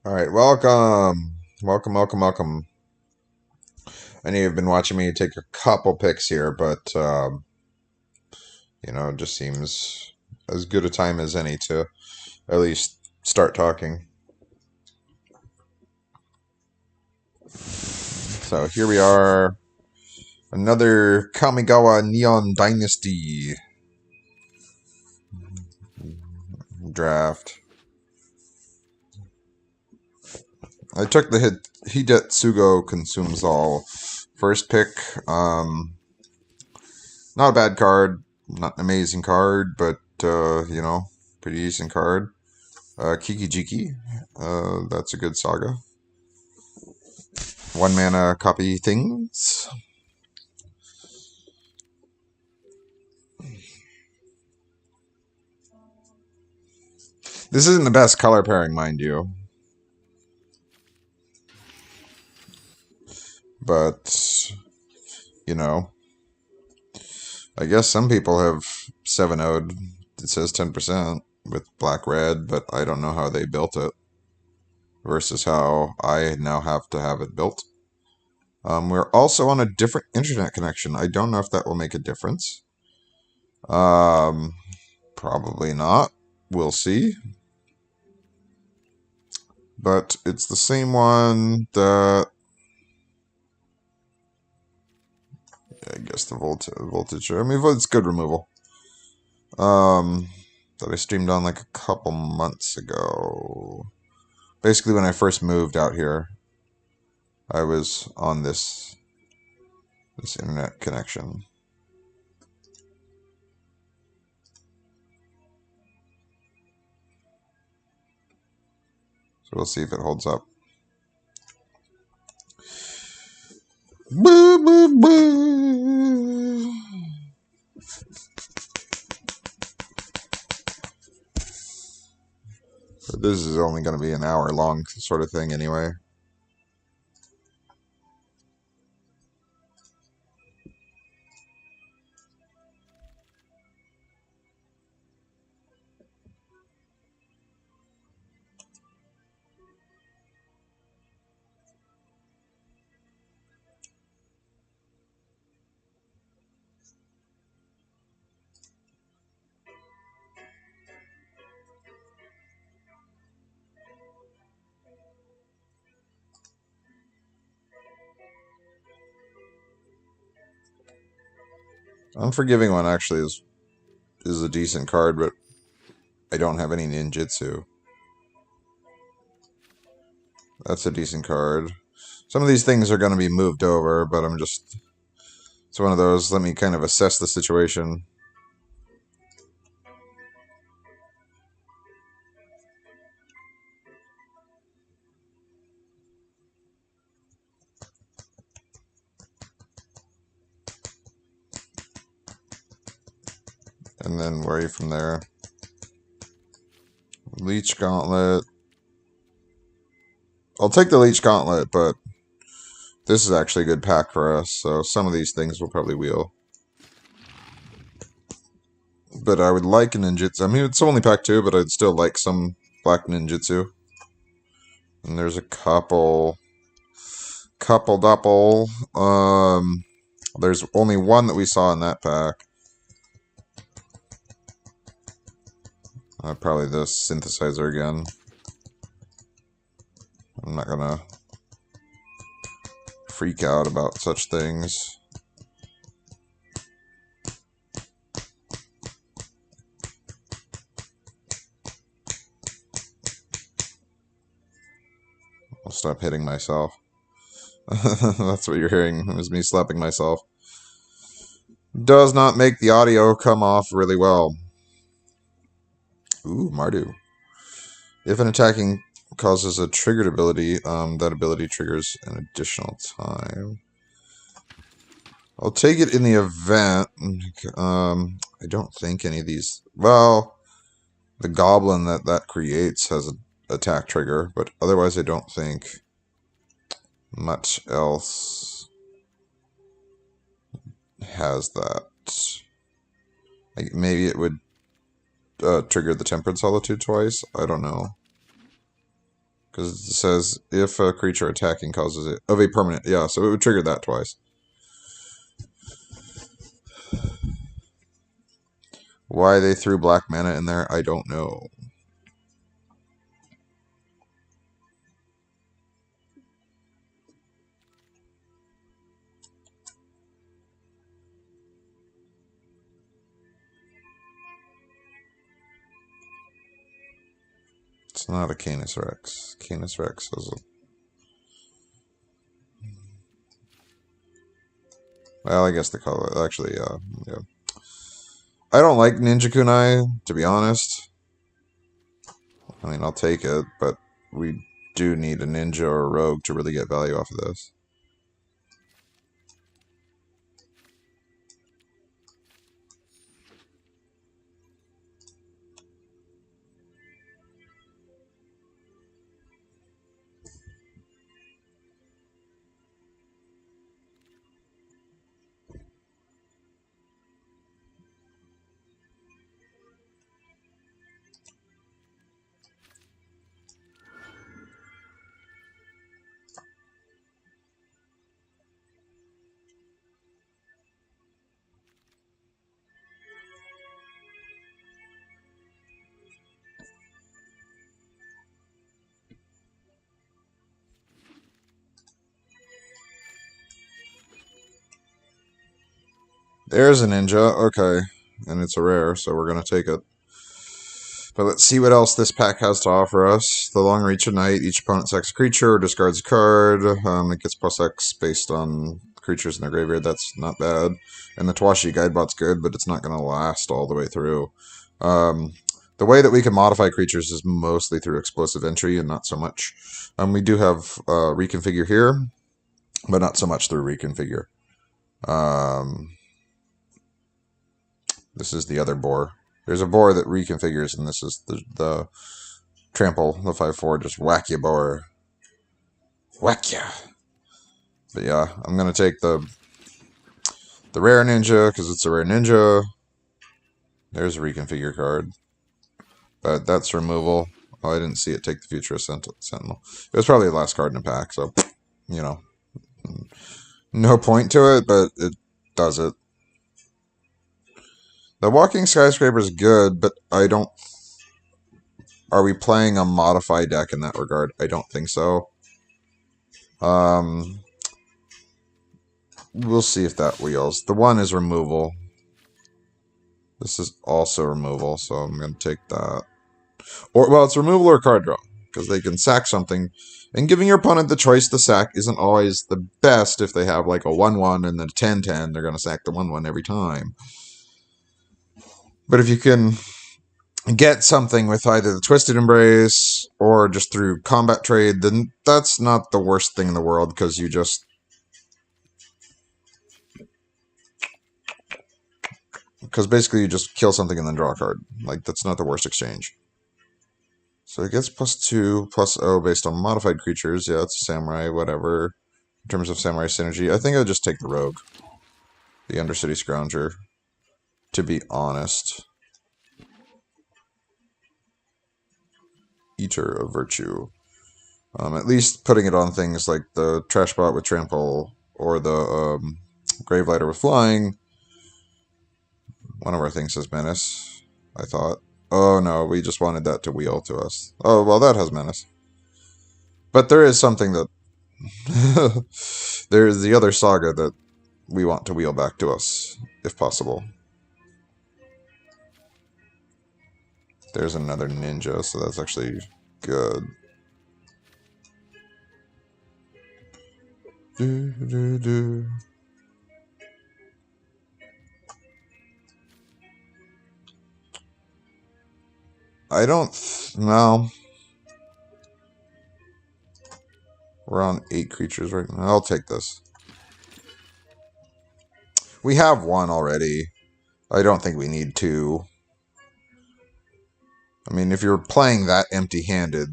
All right, welcome. Welcome, welcome, welcome. I know you've been watching me take a couple picks here, but, it just seems as good a time as any to at least start talking. So here we are, another Kamigawa Neon Dynasty draft. I took the Hidetsugo Consumes All first pick. Not a bad card, not an amazing card, but, pretty decent card. Kikijiki, that's a good saga. One mana copy things. This isn't the best color pairing, mind you. But, you know, I guess some people have 7 0'd. It says 10% with black red, but I don't know how they built it versus how I now have to have it built. We're also on a different internet connection. I don't know if that will make a difference. Probably not. We'll see. But it's the same one that I guess the voltage. I mean, it's good removal. That I streamed on like a couple months ago. Basically, when I first moved out here, I was on this internet connection. So we'll see if it holds up. Boo, boo, boo. But this is only going to be an hour long sort of thing anyway. Unforgiving One actually is a decent card, but I don't have any ninjutsu. That's a decent card. Some of these things are going to be moved over, but it's one of those, let me kind of assess the situation. And then worry from there. Leech Gauntlet. I'll take the Leech Gauntlet, but this is actually a good pack for us, so some of these things will probably wheel. But I would like a ninjutsu. I mean, it's only pack 2, but I'd still like some black ninjutsu. And there's a couple doppel. There's only one that we saw in that pack. Probably the synthesizer again. I'm not gonna freak out about such things. I'll stop hitting myself. That's what you're hearing, is me slapping myself. Does not make the audio come off really well. Ooh, Mardu. If an attacking causes a triggered ability, that ability triggers an additional time. I'll take it in the event. I don't think any of these... Well, the goblin that creates has an attack trigger, but otherwise I don't think much else has that. Maybe it would trigger the Tempered Solitude twice. I don't know. Because it says if a creature attacking causes it of a permanent. Yeah, so it would trigger that twice. Why they threw black mana in there, I don't know. It's not a Canis Rex. Canis Rex has a... Well, I guess the color... Actually, yeah. I don't like Ninja Kunai, to be honest. I mean, I'll take it, but we do need a ninja or a rogue to really get value off of this. There's a ninja, okay. And it's a rare, so we're going to take it. But let's see what else this pack has to offer us. The Long Reach of Night, each opponent sacks a creature or discards a card. It gets plus X based on creatures in their graveyard. That's not bad. And the Tawashi Guidebot's good, but it's not going to last all the way through. The way that we can modify creatures is mostly through explosive entry and not so much. We do have Reconfigure here, but not so much through Reconfigure. This is the other boar. There's a boar that reconfigures, and this is the trample, the 5/4, just whack ya boar. Whack ya! But yeah, I'm going to take the rare ninja, because it's a rare ninja. There's a reconfigure card. But that's removal. Oh, I didn't see it take the Futurist Sentinel. It was probably the last card in the pack, so, you know. No point to it, but it does it. The Walking Skyscraper is good, but I don't... Are we playing a modified deck in that regard? I don't think so. We'll see if that wheels. The one is removal. This is also removal, so I'm going to take that. Or, well, it's removal or card draw, because they can sack something. And giving your opponent the choice to sack isn't always the best if they have like a 1/1 and then a 10/10. They're going to sack the 1/1 every time. But if you can get something with either the Twisted Embrace or just through combat trade, then that's not the worst thing in the world, because you just... Because basically you just kill something and then draw a card. Like, that's not the worst exchange. So it gets +2, +0 based on modified creatures. Yeah, it's a samurai, whatever. In terms of samurai synergy, I think I'll just take the rogue. The Undercity Scrounger. To be honest. Eater of Virtue. At least putting it on things like the Trashbot with Trample or the Gravelighter with Flying. One of our things has Menace, I thought. Oh no, we just wanted that to wheel to us. Oh, well, that has Menace. But there is something that... There's the other saga that we want to wheel back to us, if possible. There's another ninja, so that's actually good. I don't... No. We're on 8 creatures right now. I'll take this. We have one already. I don't think we need 2. I mean, if you're playing that empty-handed,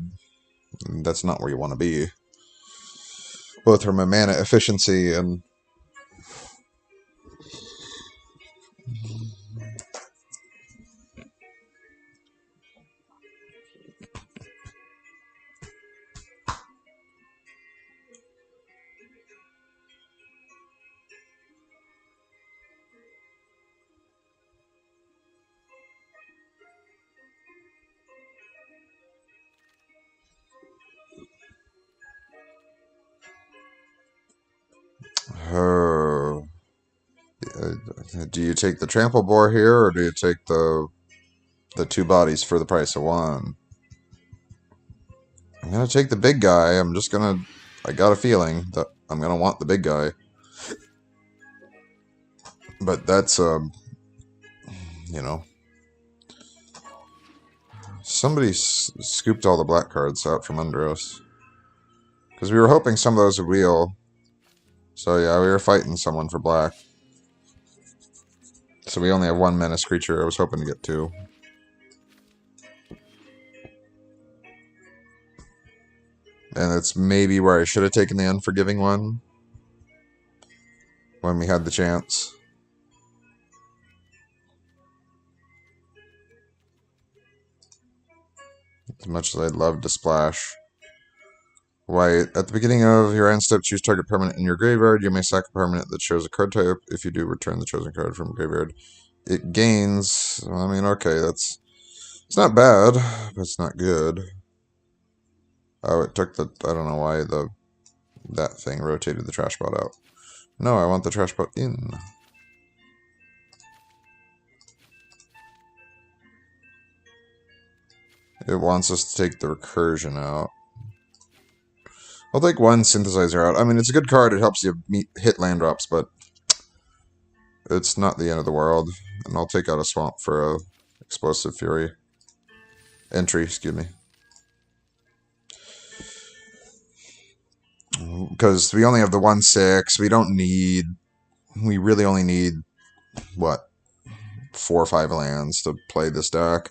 that's not where you want to be. Both from a mana efficiency and... Oh. Do you take the trample bore here, or do you take the 2 bodies for the price of 1? I'm gonna take the big guy. I got a feeling that I'm gonna want the big guy. But that's, you know. Somebody scooped all the black cards out from under us. Because we were hoping some of those would wheel. So yeah, we were fighting someone for black. So we only have 1 menace creature. I was hoping to get 2. And it's maybe where I should have taken the unforgiving one. When we had the chance. As much as I'd love to splash. White. At the beginning of your end step, choose target permanent in your graveyard. You may sack a permanent that shows a card type. If you do, return the chosen card from graveyard. It gains... I mean, okay, that's... It's not bad, but it's not good. Oh, it took the... I don't know why that thing rotated the trash bot out. No, I want the trash bot in. It wants us to take the recursion out. I'll take 1 synthesizer out. I mean, it's a good card. It helps you hit land drops, but it's not the end of the world. And I'll take out a swamp for a explosive fury. Entry, excuse me. Because we only have the 1/6. We really only need, what, 4 or 5 lands to play this deck.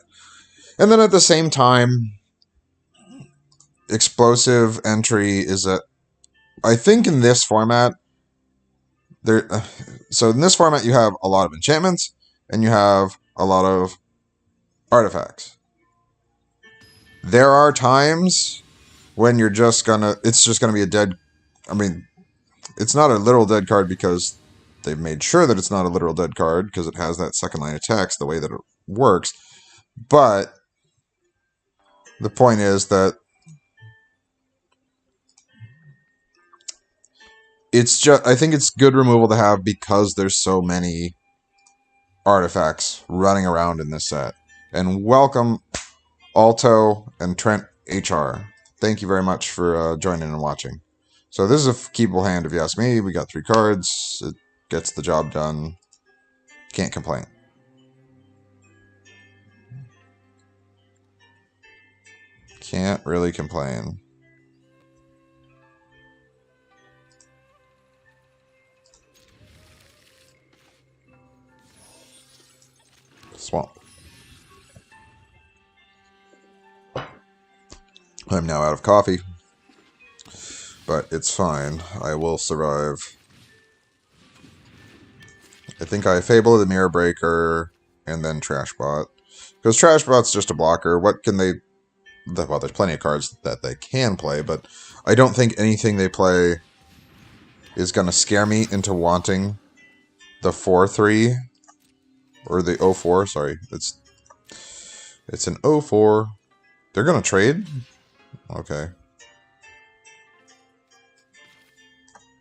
And then at the same time, explosive entry is I think in this format, so in this format you have a lot of enchantments, and you have a lot of artifacts. There are times when it's just gonna be a dead, I mean, it's not a literal dead card because they've made sure that it's not a literal dead card because it has that second line of text, the way that it works. But the point is that I think it's good removal to have because there's so many artifacts running around in this set. And welcome, Alto and Trent HR. Thank you very much for joining and watching. So this is a keepable hand if you ask me. We got 3 cards. It gets the job done. Can't complain. Can't really complain. Swamp. I'm now out of coffee. But it's fine. I will survive. I think I Fable the Mirror Breaker and then Trashbot. Because Trashbot's just a blocker. What can they... Well, there's plenty of cards that they can play, but I don't think anything they play is going to scare me into wanting the 4/3. Or the 0/4, sorry. It's an 0/4. They're going to trade? Okay.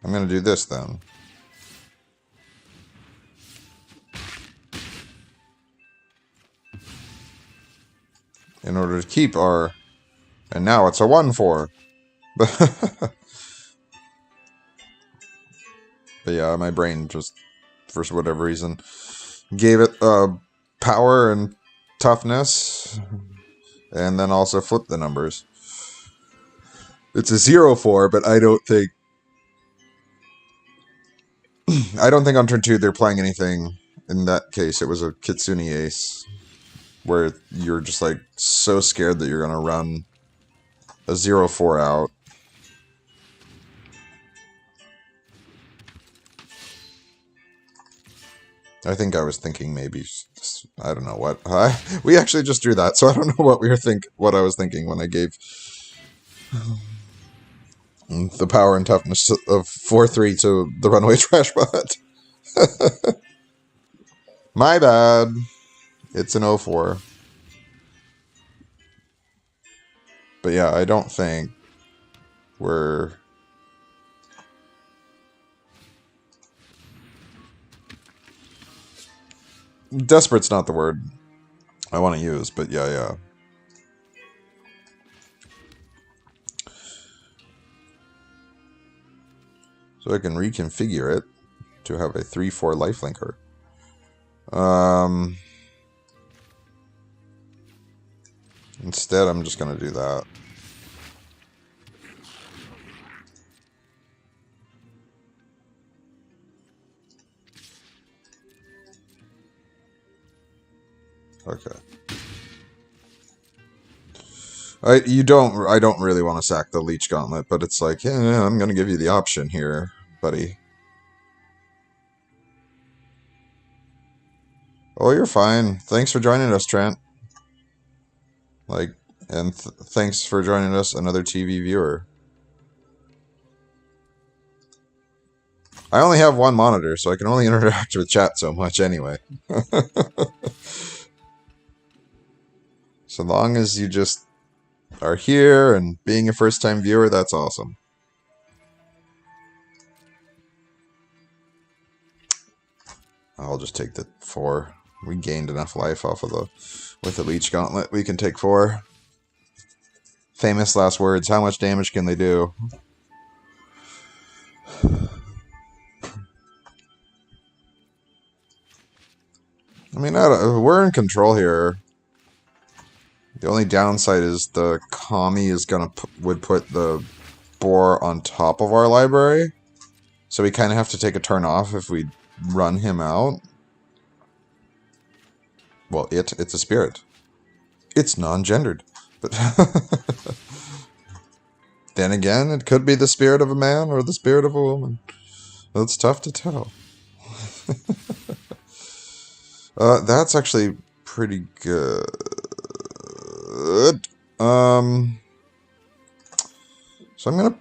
I'm going to do this then. In order to keep our... And now it's a 1/4. But yeah, my brain just, for whatever reason, gave it power and toughness. And then also flipped the numbers. It's a 0/4, but I don't think... I don't think on turn 2 they're playing anything. In that case, it was a Kitsune Ace. Where you're just like so scared that you're going to run a 0/4 out. I think I was thinking maybe, I don't know what. We actually just drew that, so I don't know what I was thinking when I gave the power and toughness of 4/3 to the Runaway Trashbot. My bad. It's an 0/4. But yeah, I don't think we're... Desperate's not the word I want to use, but yeah. So I can reconfigure it to have a 3/4 lifelinker. Instead, I'm just going to do that. Okay. I don't really want to sack the Leech Gauntlet, but it's like, yeah, I'm going to give you the option here, buddy. Oh, you're fine. Thanks for joining us, Trent. Like, and thanks for joining us, another TV viewer. I only have one monitor, so I can only interact with chat so much anyway. So long as you just are here and being a first-time viewer, that's awesome. I'll just take the 4. We gained enough life off of with the Leech Gauntlet. We can take 4. Famous last words. How much damage can they do? I mean, we're in control here. The only downside is the Kami is would put the boar on top of our library. So we kind of have to take a turn off if we run him out. Well, it's a spirit. It's non-gendered. But then again, it could be the spirit of a man or the spirit of a woman. It's tough to tell. That's actually pretty good. So I'm gonna...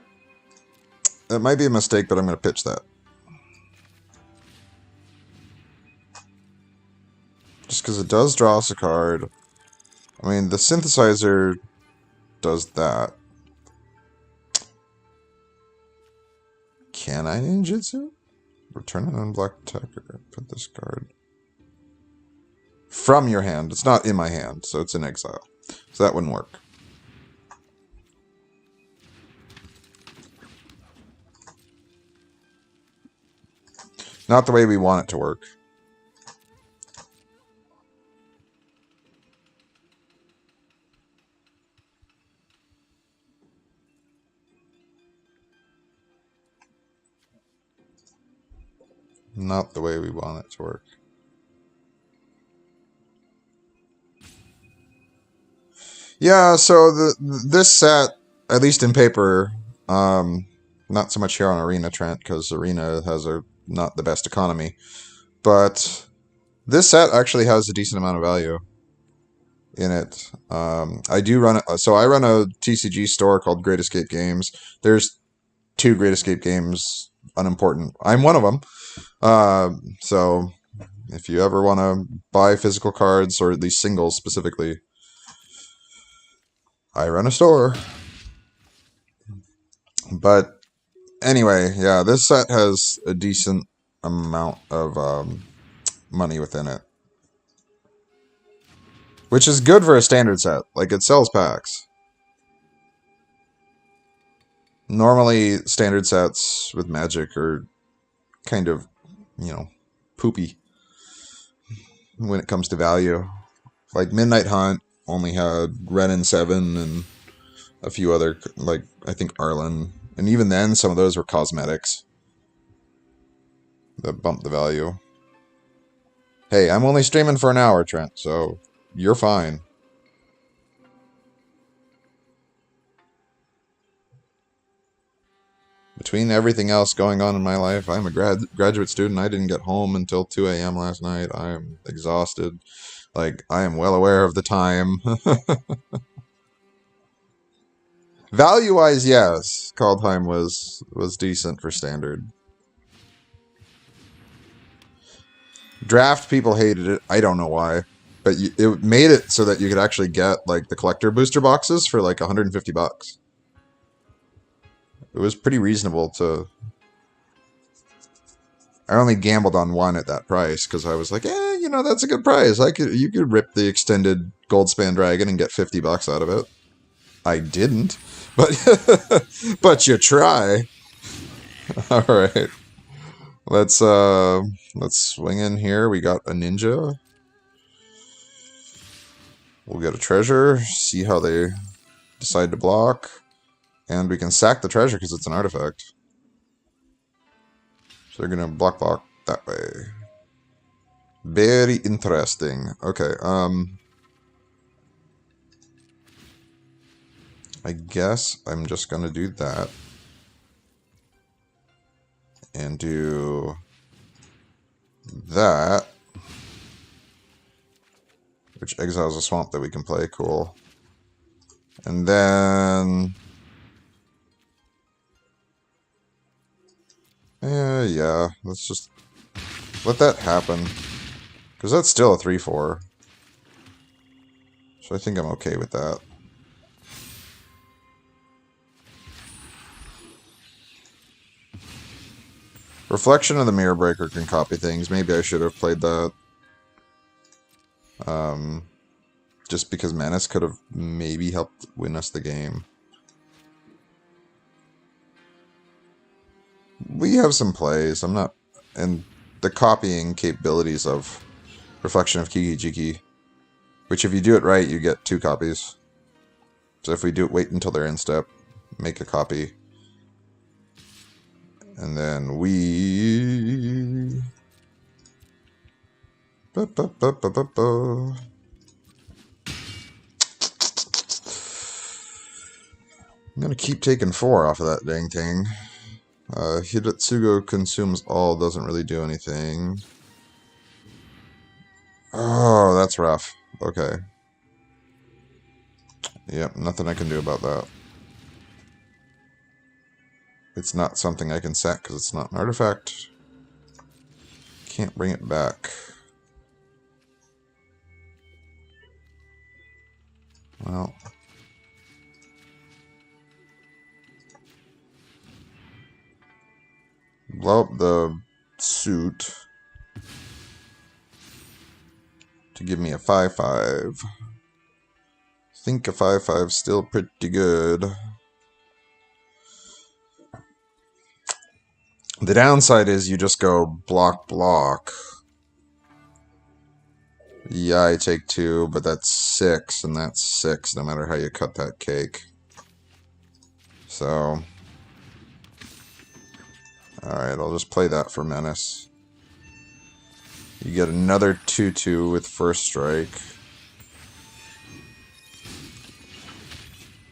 It might be a mistake, but I'm gonna pitch that. Just because it does draw us a card. I mean, the synthesizer does that. Can I ninjutsu? Return an unblocked attacker. Put this card from your hand. It's not in my hand, so it's in exile. So that wouldn't work. Not the way we want it to work. Not the way we want it to work. Yeah, so this set, at least in paper, not so much here on Arena, Trent, because Arena has not the best economy, but this set actually has a decent amount of value in it. I do run so I run a TCG store called Great Escape Games. There's 2 Great Escape games, unimportant. I'm one of them. So if you ever want to buy physical cards, or at least singles specifically, I run a store. But anyway, yeah, this set has a decent amount of money within it. Which is good for a standard set. Like, it sells packs. Normally, standard sets with Magic are kind of, poopy when it comes to value. Like, Midnight Hunt only had Renin 7 and a few other, like, I think Arlen. And even then, some of those were cosmetics that bumped the value. Hey, I'm only streaming for an hour, Trent, so you're fine. Between everything else going on in my life, I'm a graduate student. I didn't get home until 2 a.m. last night. I am exhausted. Like, I am well aware of the time. Value-wise, yes. Kaldheim was decent for standard. Draft people hated it. I don't know why. But it made it so that you could actually get, like, the collector booster boxes for, like, $150. It was pretty reasonable to... I only gambled on one at that price, because I was like, you know, that's a good price. You could rip the extended Goldspan Dragon and get $50 out of it. I didn't, but but you try. All right, let's swing in here. We got a ninja. We'll get a treasure. See how they decide to block, and we can sack the treasure because it's an artifact. So they're gonna block that way. Very interesting. Okay, I guess I'm just gonna do that. And do that. Which exiles a swamp that we can play. Cool. And then... yeah, let's just let that happen. Because that's still a 3-4. So I think I'm okay with that. Reflection of the Mirror Breaker can copy things. Maybe I should have played that. Just because Menace could have maybe helped win us the game. We have some plays. I'm not... And the copying capabilities of Reflection of Kiki Jiki. Which if you do it right, you get 2 copies. So if we do it, wait until they're in step. Make a copy. And then we... I'm gonna keep taking 4 off of that dang thing. Hidatsugo consumes all, doesn't really do anything. Oh, that's rough. Okay. Yep, nothing I can do about that. It's not something I can sack because it's not an artifact. Can't bring it back. Well. Blow up the suit to give me a 5/5. Think a 5/5 still pretty good. The downside is you just go block, block. Yeah, I take 2, but that's 6, and that's 6, no matter how you cut that cake. So... Alright, I'll just play that for Menace. You get another 2/2 with first strike.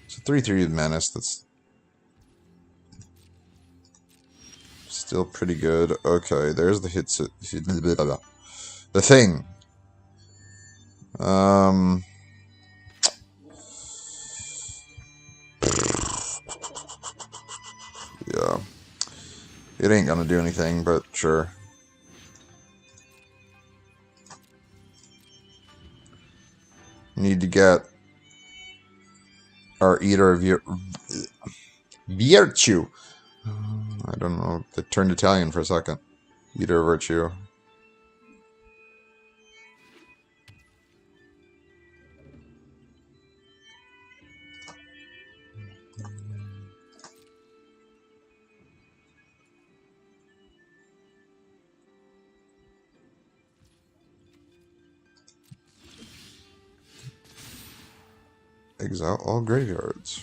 It's a 3/3 with Menace, that's... still pretty good. Okay, there's the hits. The thing. Yeah. It ain't gonna do anything, but sure. Need to get our Eater of Virtue. I don't know. It turned Italian for a second. Eater of Virtue. Exile all graveyards.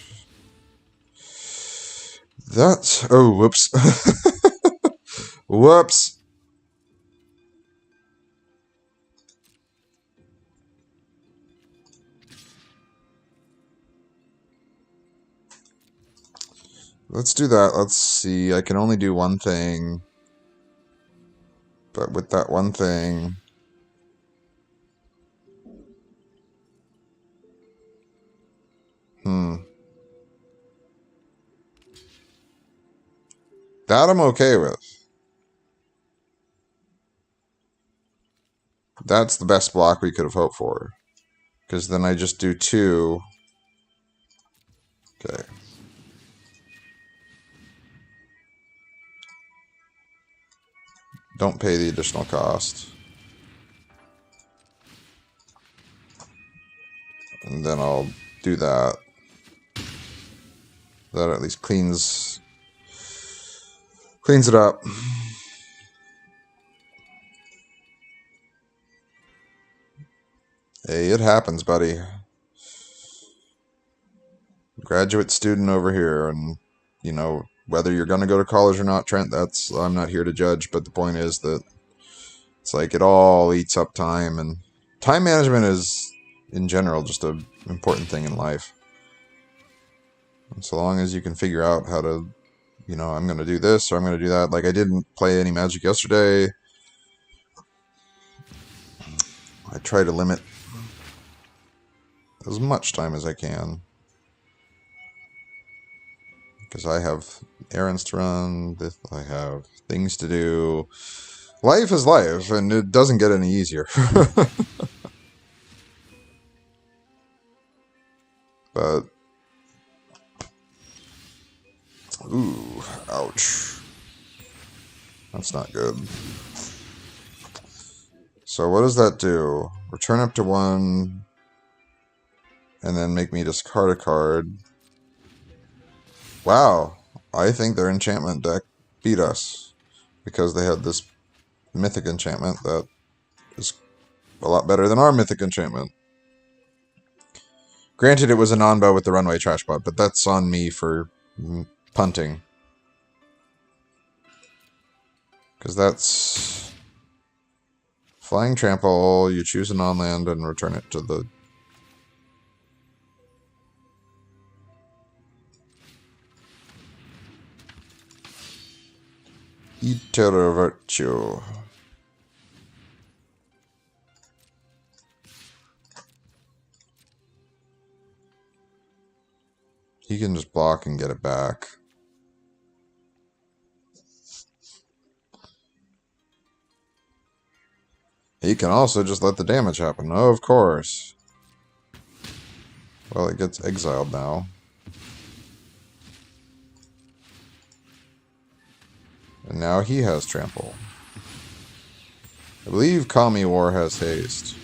That's... Oh, whoops. Whoops. Let's do that. Let's see. I can only do one thing. But with that one thing... That I'm okay with. That's the best block we could have hoped for. Because then I just do 2. Okay. Don't pay the additional cost. then I'll do that. That at least cleans it up. Hey, it happens, buddy. Graduate student over here, and you know, whether you're gonna go to college or not, Trent, I'm not here to judge, but the point is that it's like it all eats up time, and time management is in general just an important thing in life. And so long as you can figure out how to, you know, I'm gonna do this or I'm gonna do that. Like I didn't play any Magic yesterday. I try to limit as much time as I can. Because I have errands to run, I have things to do. Life is life, and it doesn't get any easier. But, ooh, ouch. That's not good. So what does that do? Return up to 1, and then make me discard a card. Wow, I think their enchantment deck beat us, because they had this mythic enchantment that is a lot better than our mythic enchantment. Granted, it was a non-bow with the runway trash bot, but that's on me for punting. Because that's flying trample, you choose a non-land and return it to the... Itera Virtue. He can just block and get it back. He can also just let the damage happen. Oh, of course. Well, it gets exiled now. And now he has trample. I believe Kamigawa has haste.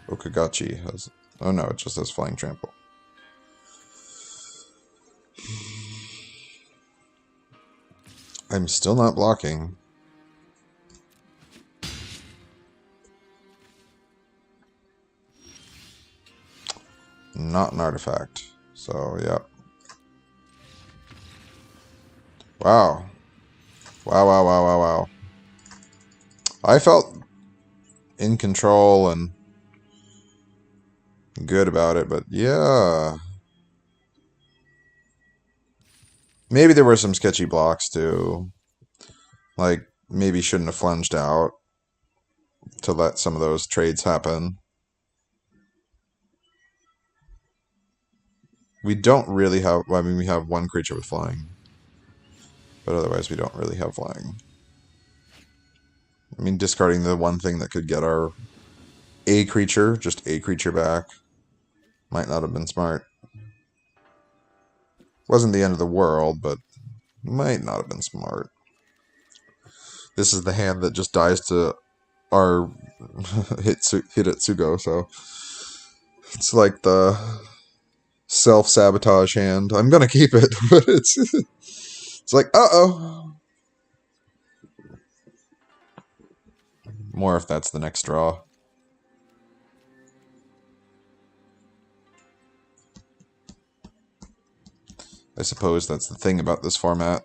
Okagachi has... Oh no, it just has flying trample. I'm still not blocking. Not an artifact. So, yeah. Wow. Wow. I felt in control and good about it, but yeah. Maybe there were some sketchy blocks too. Like, maybe shouldn't have flunged out to let some of those trades happen. We don't really have... I mean, we have one creature with flying. But otherwise, we don't really have flying. I mean, discarding the one thing that could get our A creature, just A creature back, might not have been smart. Wasn't the end of the world, but might not have been smart. This is the hand that just dies to our hit at Sugo, so it's like the self-sabotage hand. I'm gonna keep it, but it's like, uh-oh. More if that's the next draw. I suppose that's the thing about this format.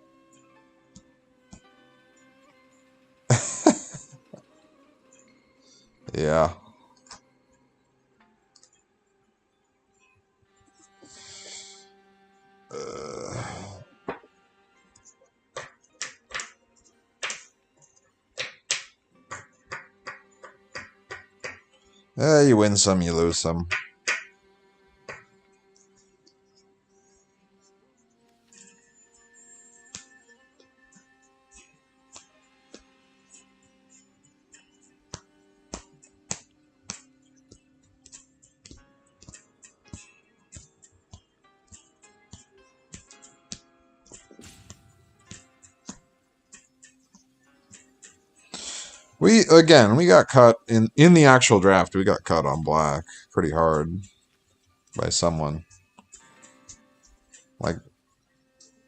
Yeah. You win some, you lose some. We got cut in the actual draft. We got cut on black pretty hard. by someone. Like,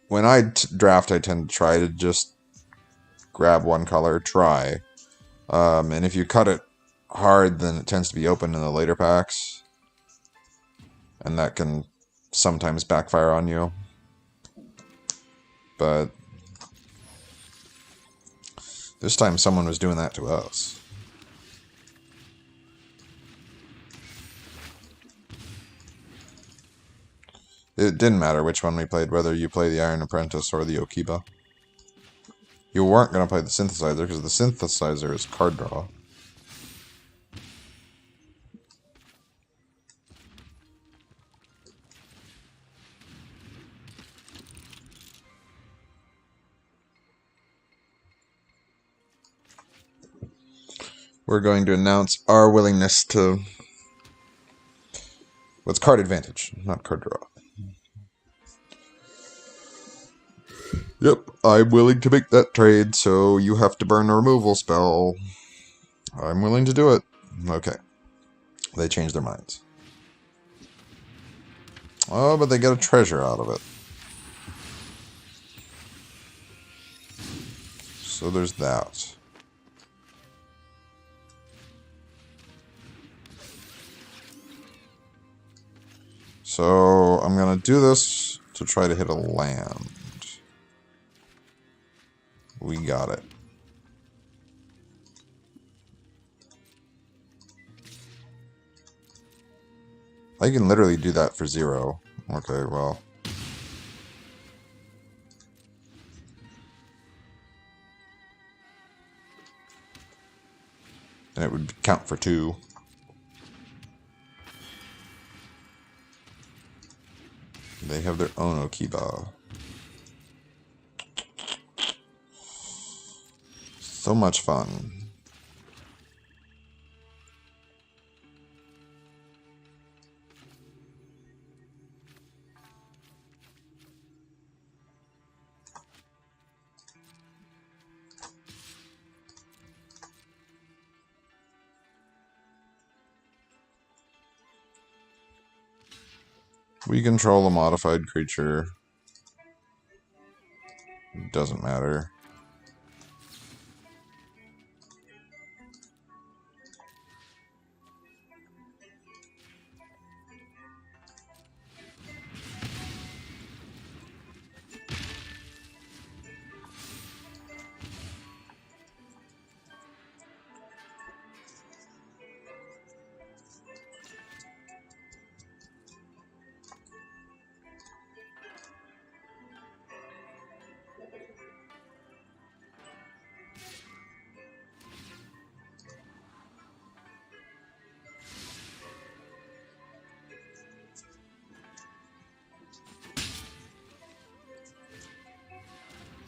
when I draft, I tend to try to just grab one color, try. And if you cut it hard, then it tends to be open in the later packs. And that can sometimes backfire on you. But this time someone was doing that to us. It didn't matter which one we played, whether you play the Iron Apprentice or the Okiba. You weren't going to play the Synthesizer, because the Synthesizer is card draw. We're going to announce our willingness to... What's card advantage, not card draw. Yep, I'm willing to make that trade, so you have to burn a removal spell. I'm willing to do it. Okay. They changed their minds. Oh, but they get a treasure out of it. So there's that. So I'm going to do this to try to hit a land. We got it. I can literally do that for 0. Okay, well. And it would count for 2. They have their own Okiba. So much fun. We control a modified creature. Doesn't matter.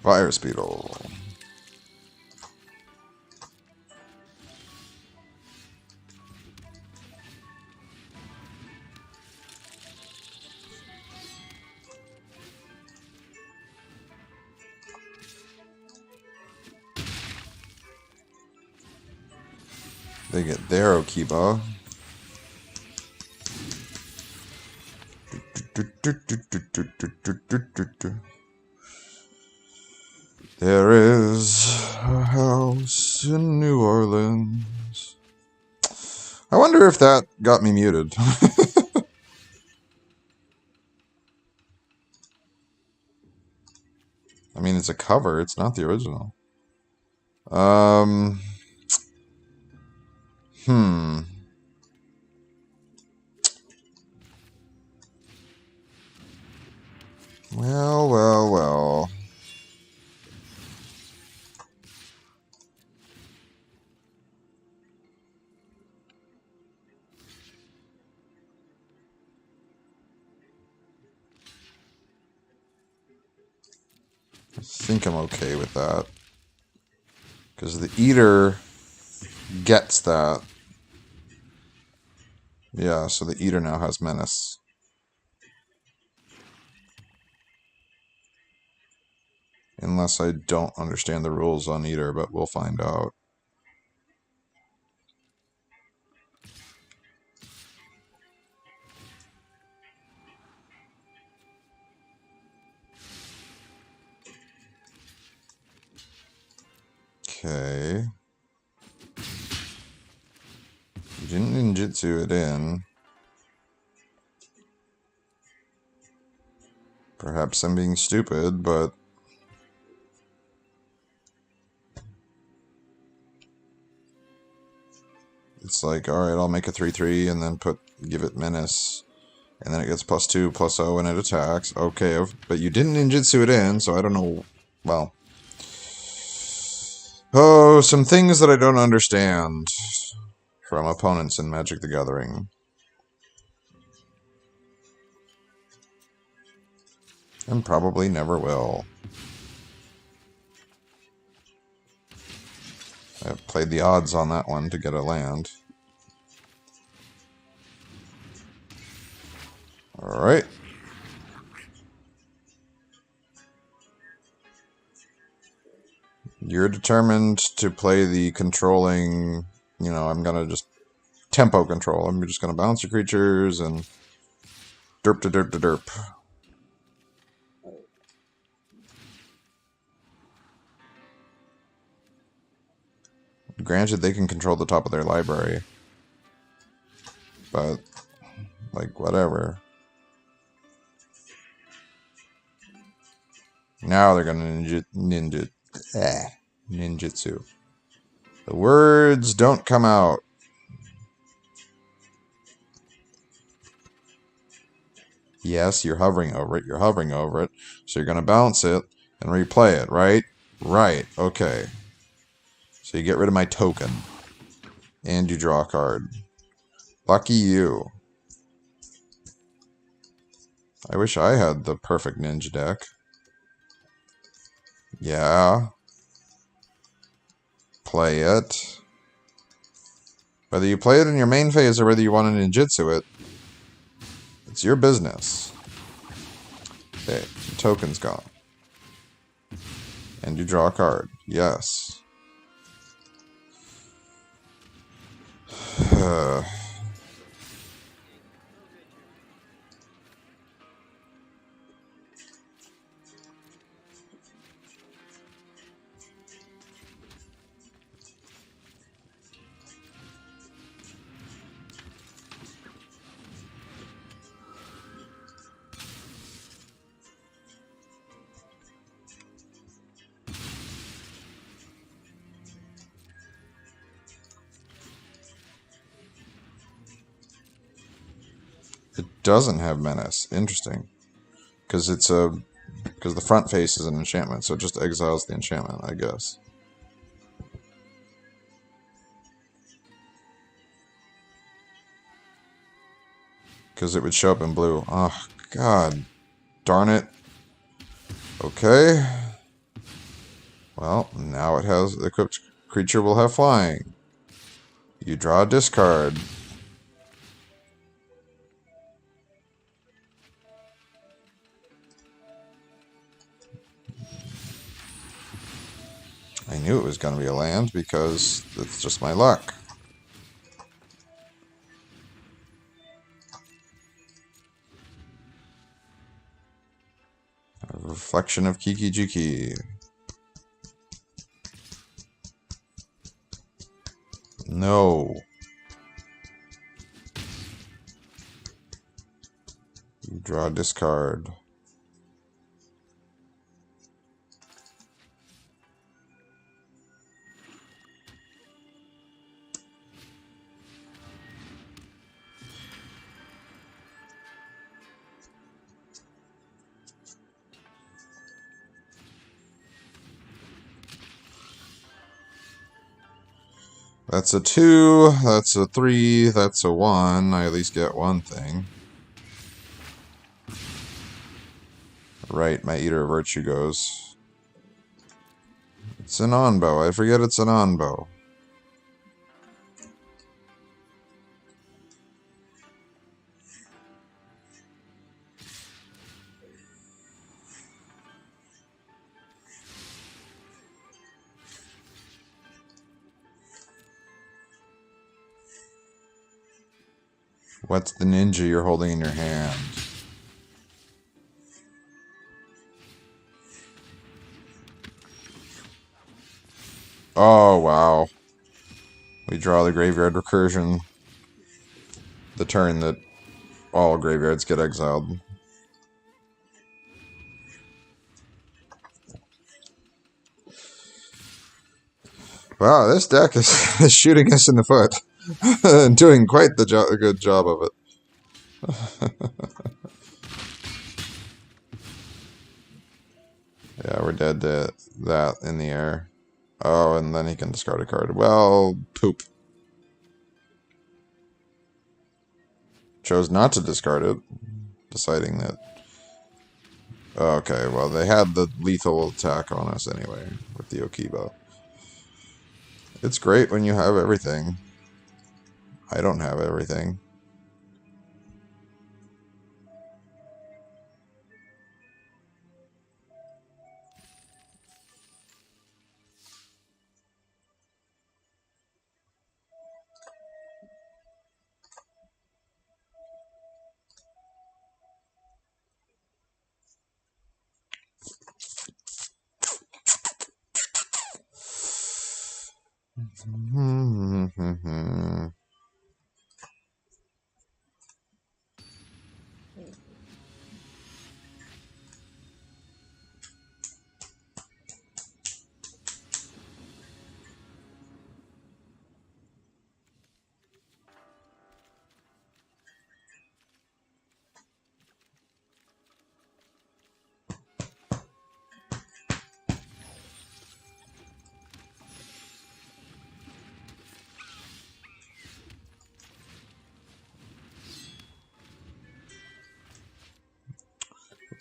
Virus Beetle. They get their Okiba. There is a house in New Orleans. I wonder if that got me muted. I mean, it's a cover. It's not the original. Well. I think I'm okay with that. Because the Eater gets that. Yeah, so the Eater now has Menace. Unless I don't understand the rules on Eater, but we'll find out. Okay. You didn't ninjutsu it in. Perhaps I'm being stupid, but... It's like, alright, I'll make a 3-3 and then give it menace. And then it gets +2, +0 when it attacks. Okay, but you didn't ninjutsu it in, so I don't know... Well... Oh, some things that I don't understand from opponents in Magic the Gathering. And probably never will. I played the odds on that one to get a land. Alright. You're determined to play the controlling, you know, I'm gonna just tempo control. I'm just gonna bounce your creatures and derp to derp to derp. Granted, they can control the top of their library. But, like, whatever. Now they're gonna ninjutsu. The words don't come out. Yes, you're hovering over it. You're hovering over it. So you're gonna bounce it and replay it, right? Right. Okay. So you get rid of my token. And you draw a card. Lucky you. I wish I had the perfect ninja deck. Yeah. Play it. Whether you play it in your main phase or whether you want to ninjutsu it, it's your business. Okay, the token's gone. And you draw a card. Yes. It doesn't have menace. Interesting. Because the front face is an enchantment, so it just exiles the enchantment, I guess. Because it would show up in blue. Oh, god darn it. Okay. Well, now it has... The equipped creature will have flying. You draw a discard. I knew it was going to be a land because it's just my luck. A reflection of Kiki Jiki. No. You draw a discard. That's a 2, that's a 3, that's a 1. I at least get one thing. Right, my Eater of Virtue goes. It's an Onbow. I forget it's an Onbow. What's the ninja you're holding in your hand? Oh, wow. We draw the graveyard recursion. The turn that all graveyards get exiled. Wow, this deck is, is shooting us in the foot. And doing quite a good job of it. Yeah, we're dead to that in the air. Oh, and then he can discard a card. Well, poop. Chose not to discard it, deciding that... Okay, well, they had the lethal attack on us anyway, with the Okiba. It's great when you have everything. I don't have everything.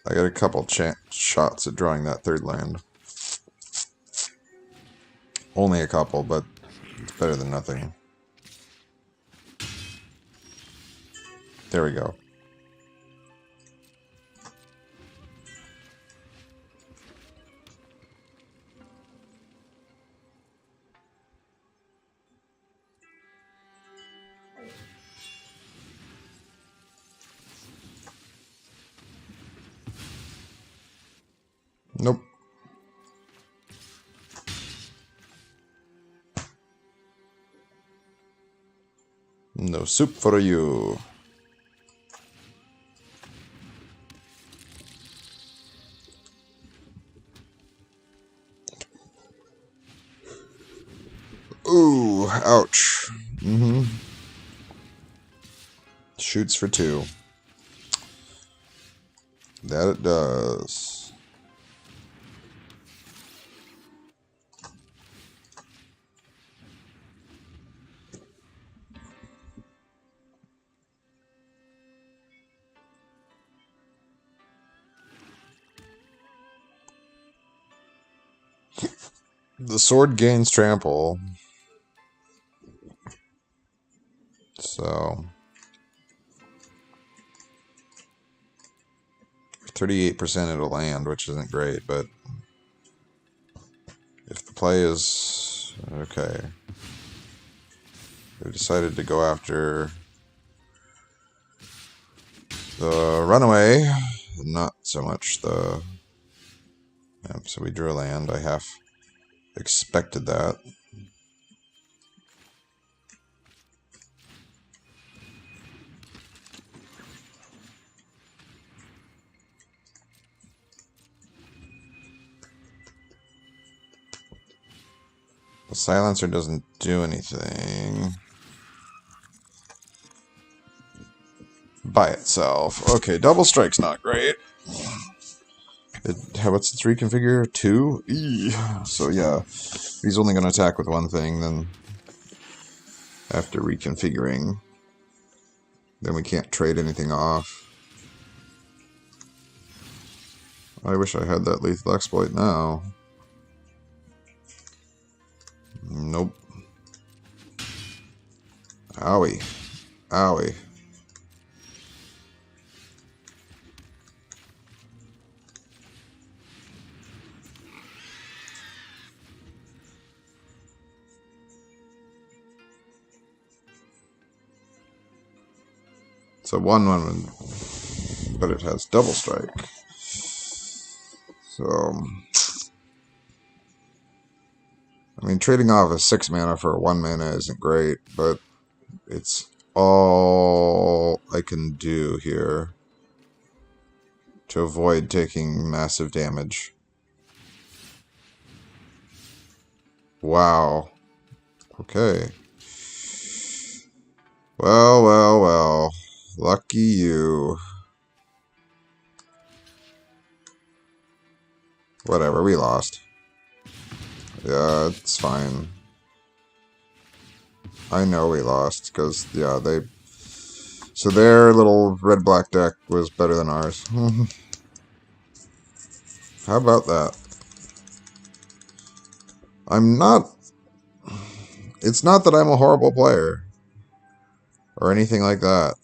I got a couple shots at drawing that third land. Only a couple, but it's better than nothing. There we go. Nope. No soup for you. Ooh, ouch. Shoots for 2. That it does. The sword gains trample. So 38% it'll land, which isn't great, but if the play is okay. They decided to go after the runaway, not so much the... Yep, so we drew a land. I half expected that. The silencer doesn't do anything by itself. Okay, double strike's not great. What's its reconfigure? 2? Eee. So yeah, he's only going to attack with one thing, then after reconfiguring, then we can't trade anything off. I wish I had that lethal exploit now. Nope. Owie. Owie. It's a 1/1, but it has double strike. So, I mean, trading off a 6 mana for 1 mana isn't great, but it's all I can do here to avoid taking massive damage. Wow. Okay. Well, well, well. Lucky you. Whatever, we lost. Yeah, it's fine. I know we lost, because, yeah, they... So their little red-black deck was better than ours. How about that? I'm not... It's not that I'm a horrible player. Or anything like that.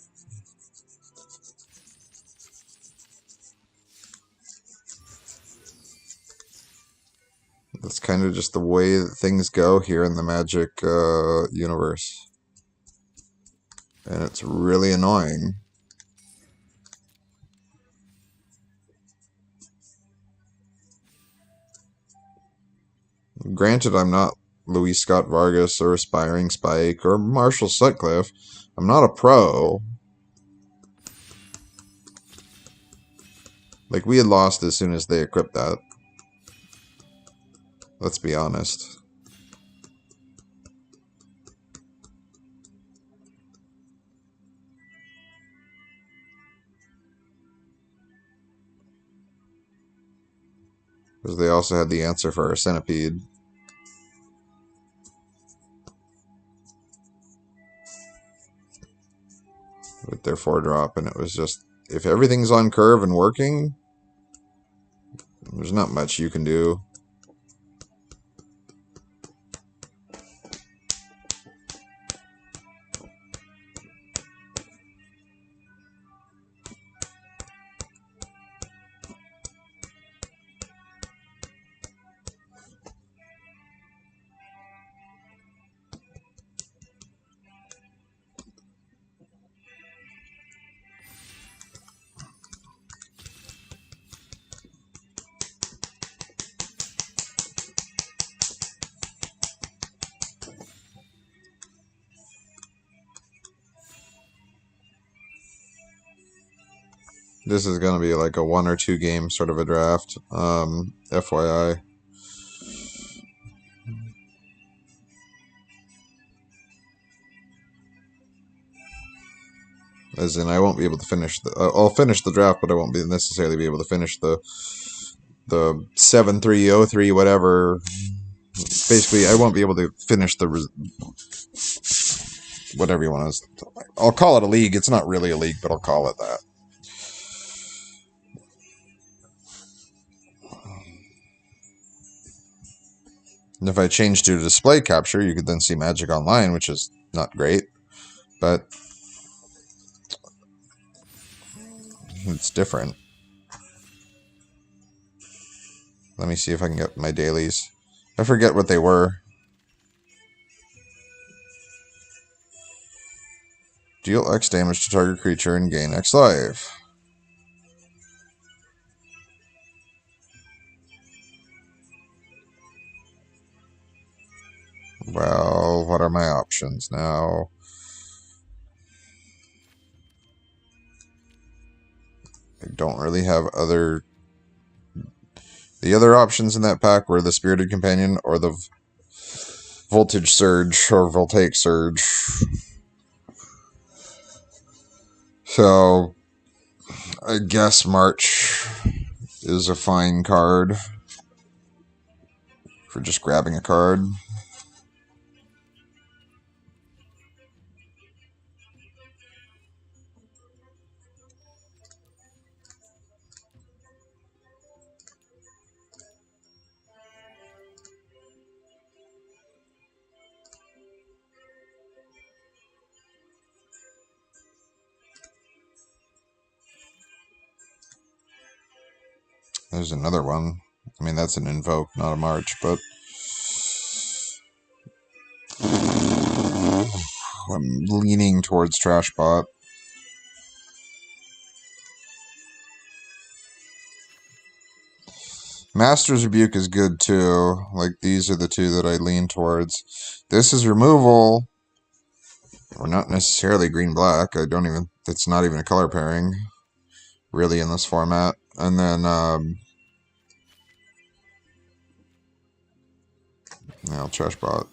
That's kind of just the way that things go here in the Magic universe. And it's really annoying. Granted, I'm not Luis Scott Vargas or Aspiring Spike or Marshall Sutcliffe. I'm not a pro. Like, we had lost as soon as they equipped that. Let's be honest. Because they also had the answer for our Centipede. With their 4-drop, and it was just... If everything's on curve and working, there's not much you can do. This is going to be like a 1 or 2 game sort of a draft. FYI. As in, I won't be able to finish the... I'll finish the draft, but I won't necessarily be able to finish the 7-3-0-3, whatever. Basically, I won't be able to finish the... whatever you want to... I'll call it a league. It's not really a league, but I'll call it that. And if I change to display capture, you could then see Magic Online, which is not great, but it's different. Let me see if I can get my dailies. I forget what they were. Deal X damage to target creature and gain X life. Well, what are my options now? I don't really have other... The other options in that pack were the Spirited Companion or the Voltage Surge or Voltaic Surge. So, I guess March is a fine card for just grabbing a card. There's another one. I mean, that's an Invoke, not a March, but... I'm leaning towards Trashbot. Master's Rebuke is good too. Like, these are the two that I lean towards. This is removal. Or not necessarily green-black. It's not even a color pairing, really, in this format. And then, I'll trash bot.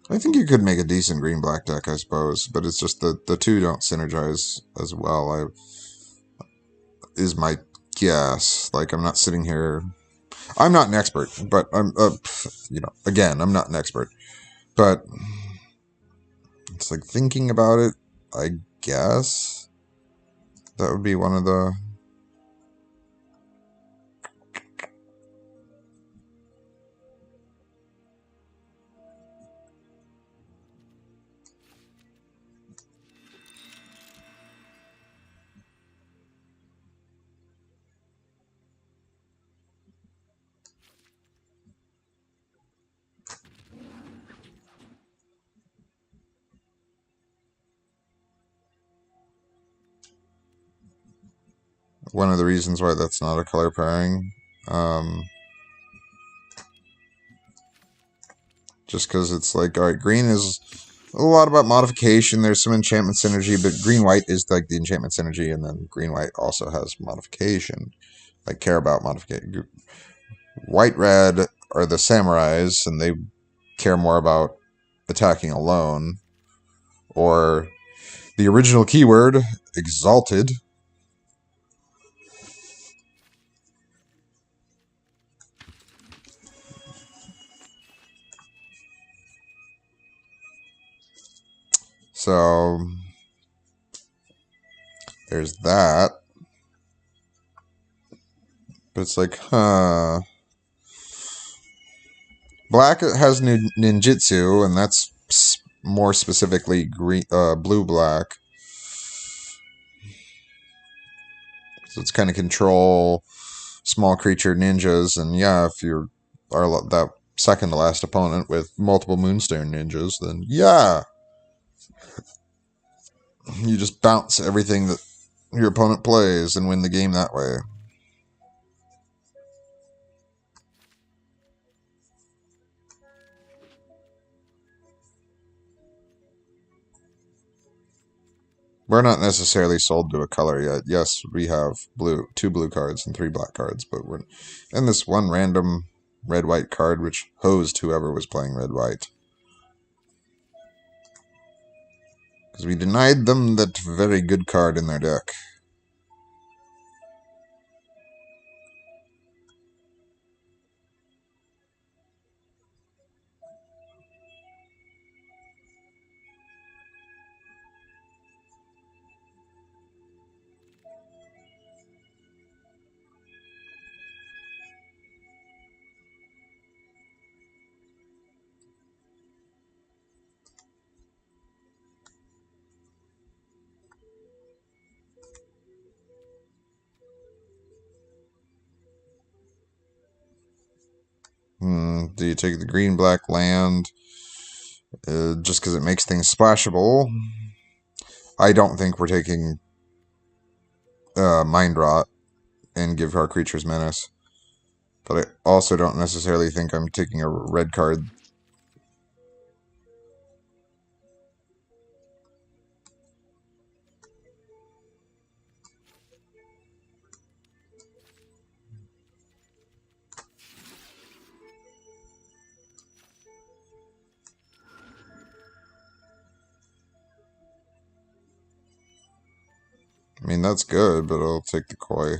I think you could make a decent green-black deck, I suppose, but it's just the two don't synergize as well. Is my guess. Like, I'm not sitting here. I'm not an expert, but I'm, again, I'm not an expert. But it's like thinking about it, I guess that would be one of the. One of the reasons why that's not a color pairing. Just because it's like, alright, green is a lot about modification. There's some enchantment synergy, but green-white is like the enchantment synergy, and then green-white also has modification. Like, care about modification. White-red are the samurais, and they care more about attacking alone. Or the original keyword, exalted. So, there's that. But it's like, Black has ninjutsu, and that's more specifically blue-black. So it's kind of control small creature ninjas, and yeah, if you are that second to last opponent with multiple Moonstone ninjas, then yeah, you just bounce everything that your opponent plays and win the game that way. We're not necessarily sold to a color yet. Yes, we have 2 blue cards and 3 black cards, but we're in this one random red-white card which hosed whoever was playing red-white. Because we denied them that very good card in their deck. Do you take the green-black land just because it makes things splashable? I don't think we're taking Mind Rot and give our creatures menace. But I also don't necessarily think I'm taking a red card. I mean, that's good, but I'll take the koi.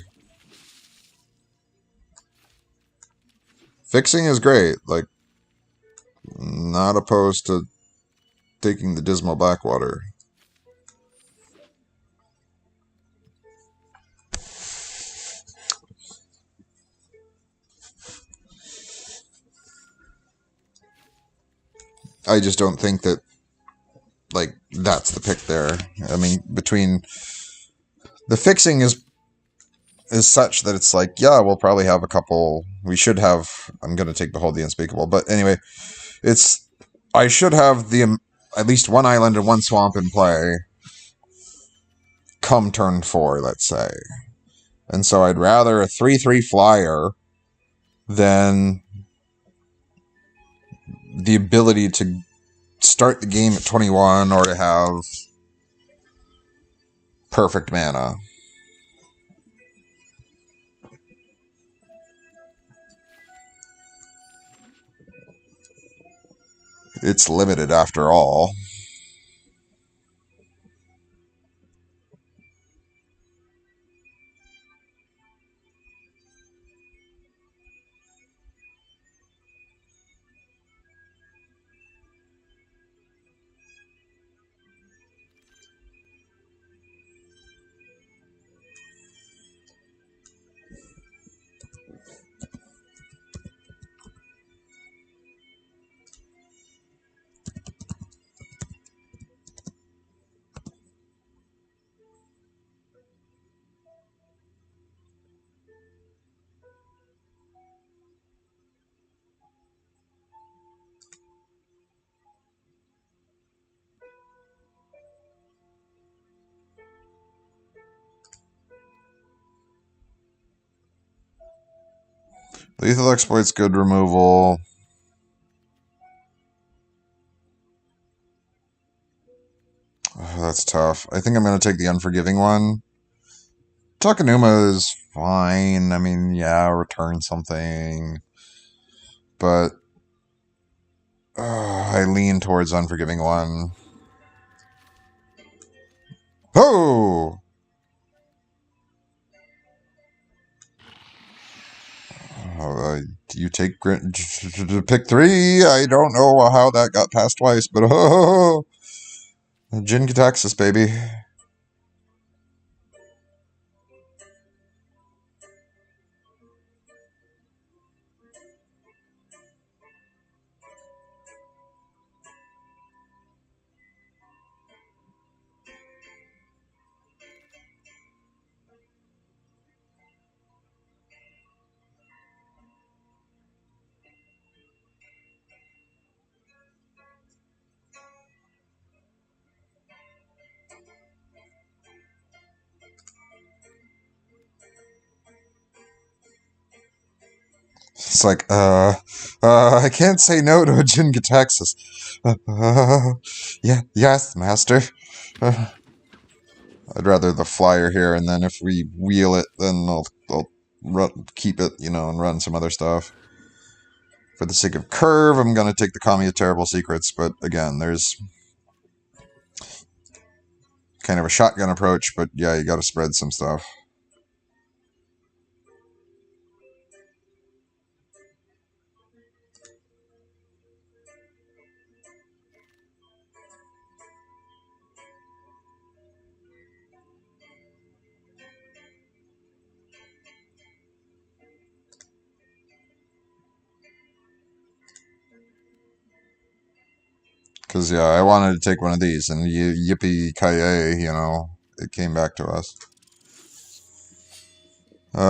Fixing is great. Like, not opposed to taking the Dismal Blackwater. I just don't think that, like, that's the pick there. I mean, between the fixing is such that it's like, yeah, we'll probably have a couple. We should have. I'm going to take Behold the Unspeakable. But anyway, I should have at least one island and one swamp in play. come turn 4, let's say. And so I'd rather a 3/3 flyer than the ability to start the game at 21 or to have perfect mana. It's limited after all. Lethal Exploit's good removal. Oh, that's tough. I think I'm going to take the Unforgiving one. Takanuma is fine. I mean, yeah, return something. But I lean towards Unforgiving one. Oh! You take pick 3. I don't know how that got passed twice, but oh, Jin Kataxis, baby. It's like, I can't say no to a Jin Kataxis. Yeah, yes, master. I'd rather the flyer here, and then if we wheel it, then I'll keep it, and run some other stuff. For the sake of curve, I'm going to take the Kami of Terrible Secrets, but again, there's kind of a shotgun approach, but yeah, you got to spread some stuff. Because, yeah, I wanted to take one of these, and yippee-ki-yay, it came back to us. We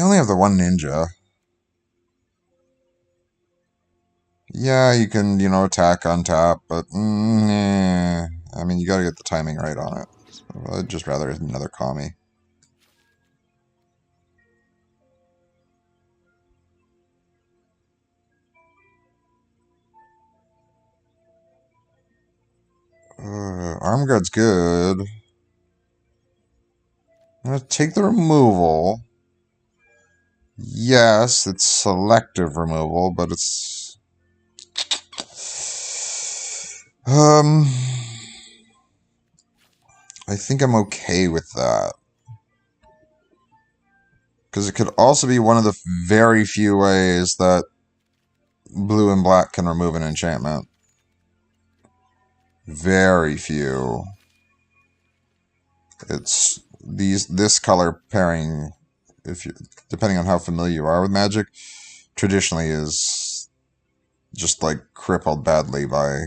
only have the one ninja. Yeah, you can, attack on tap, but, I mean, you gotta get the timing right on it. So I'd just rather another Kami. Arm Guard's good. I'm gonna take the removal. Yes, it's selective removal, but it's... I think I'm okay with that. Because it could also be one of the very few ways that blue and black can remove an enchantment. Very few. It's this color pairing, depending on how familiar you are with Magic, traditionally is just like crippled badly by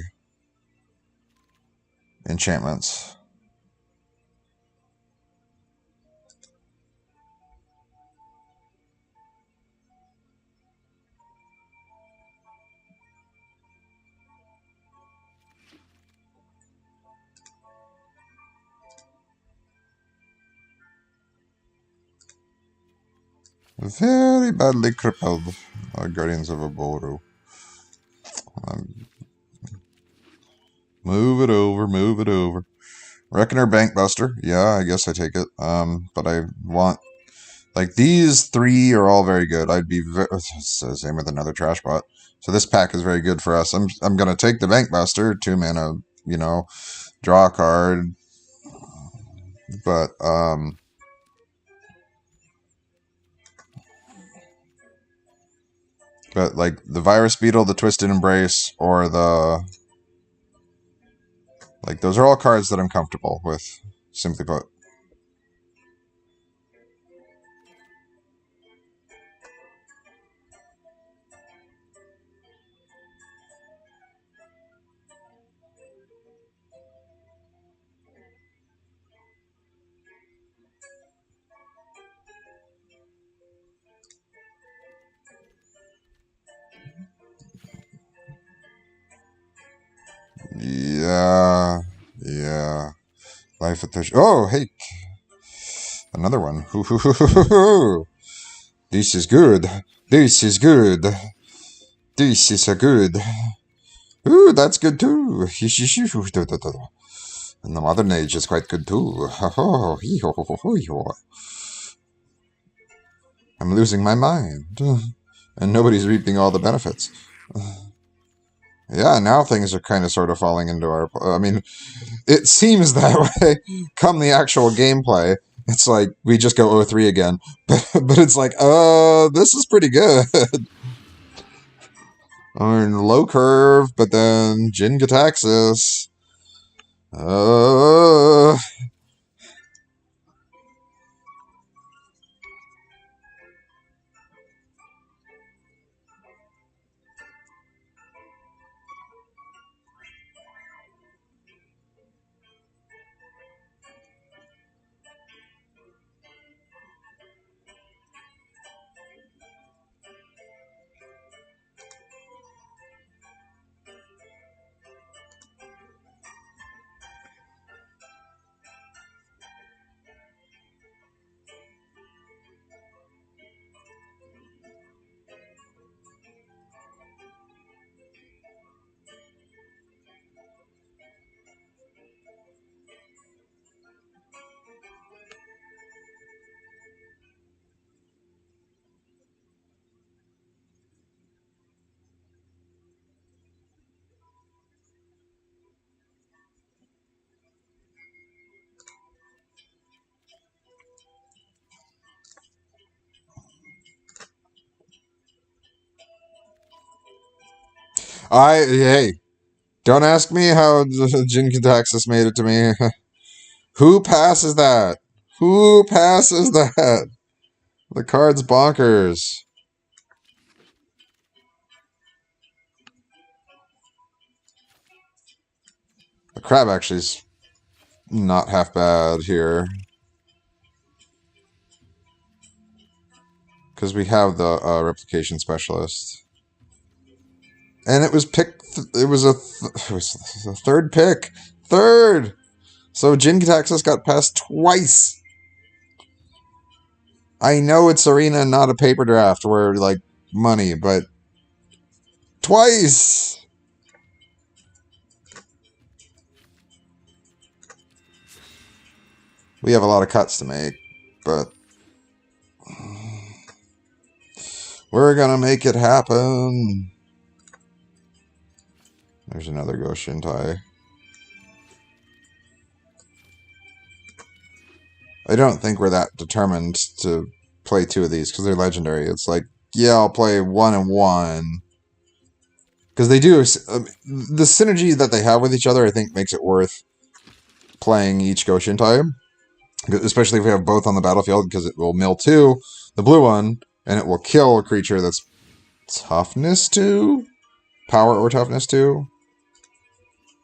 enchantments. Very badly crippled. Guardians of Oboru. Move it over, move it over. Reckoner Bankbuster. Yeah, I guess I take it. But I want... Like, these three are all very good. I'd be... Same with another trash bot. So this pack is very good for us. I'm gonna take the Bankbuster, 2 mana, you know, draw a card. But, like, the Virus Beetle, the Twisted Embrace, or the... Like, those are all cards that I'm comfortable with, simply put. Yeah. Yeah. Life at the... Oh, hey! Another one. This is good. This is good. This is a good. Ooh, that's good too. And the modern age is quite good too. I'm losing my mind. And nobody's reaping all the benefits. Yeah, now things are kind of sort of falling into our... I mean, it seems that way. Come the actual gameplay, it's like, we just go 0-3 again. But it's like, this is pretty good. I mean, low curve, but then Jin Gataxis. Hey, don't ask me how Jin Gataxis made it to me. Who passes that? Who passes that? The card's bonkers. The crab actually is not half bad here. Because we have the replication specialist. And it was it was a third pick. Third! So Jin Gataxis got passed twice. I know it's Arena and not a paper draft where, like, money, but twice! We have a lot of cuts to make, but we're gonna make it happen. There's another Goshintai. I don't think we're that determined to play 2 of these because they're legendary. It's like, yeah, I'll play 1 and 1. Because they do... the synergy that they have with each other, I think, makes it worth playing each Goshintai. Especially if we have both on the battlefield, because it will mill 2, the blue one, and it will kill a creature that's toughness 2? Power or toughness 2?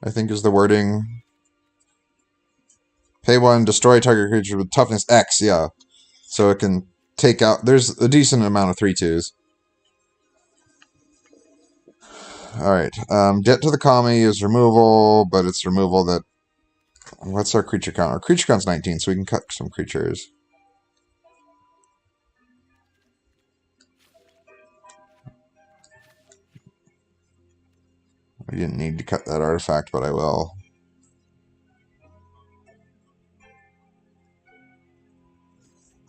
I think is the wording. Pay 1, destroy target creature with toughness X, yeah. So it can take out... There's a decent amount of 3/2s. Alright, Debt to the Kami is removal, but it's removal that... What's our creature count? Our creature count's 19, so we can cut some creatures. I didn't need to cut that artifact, but I will.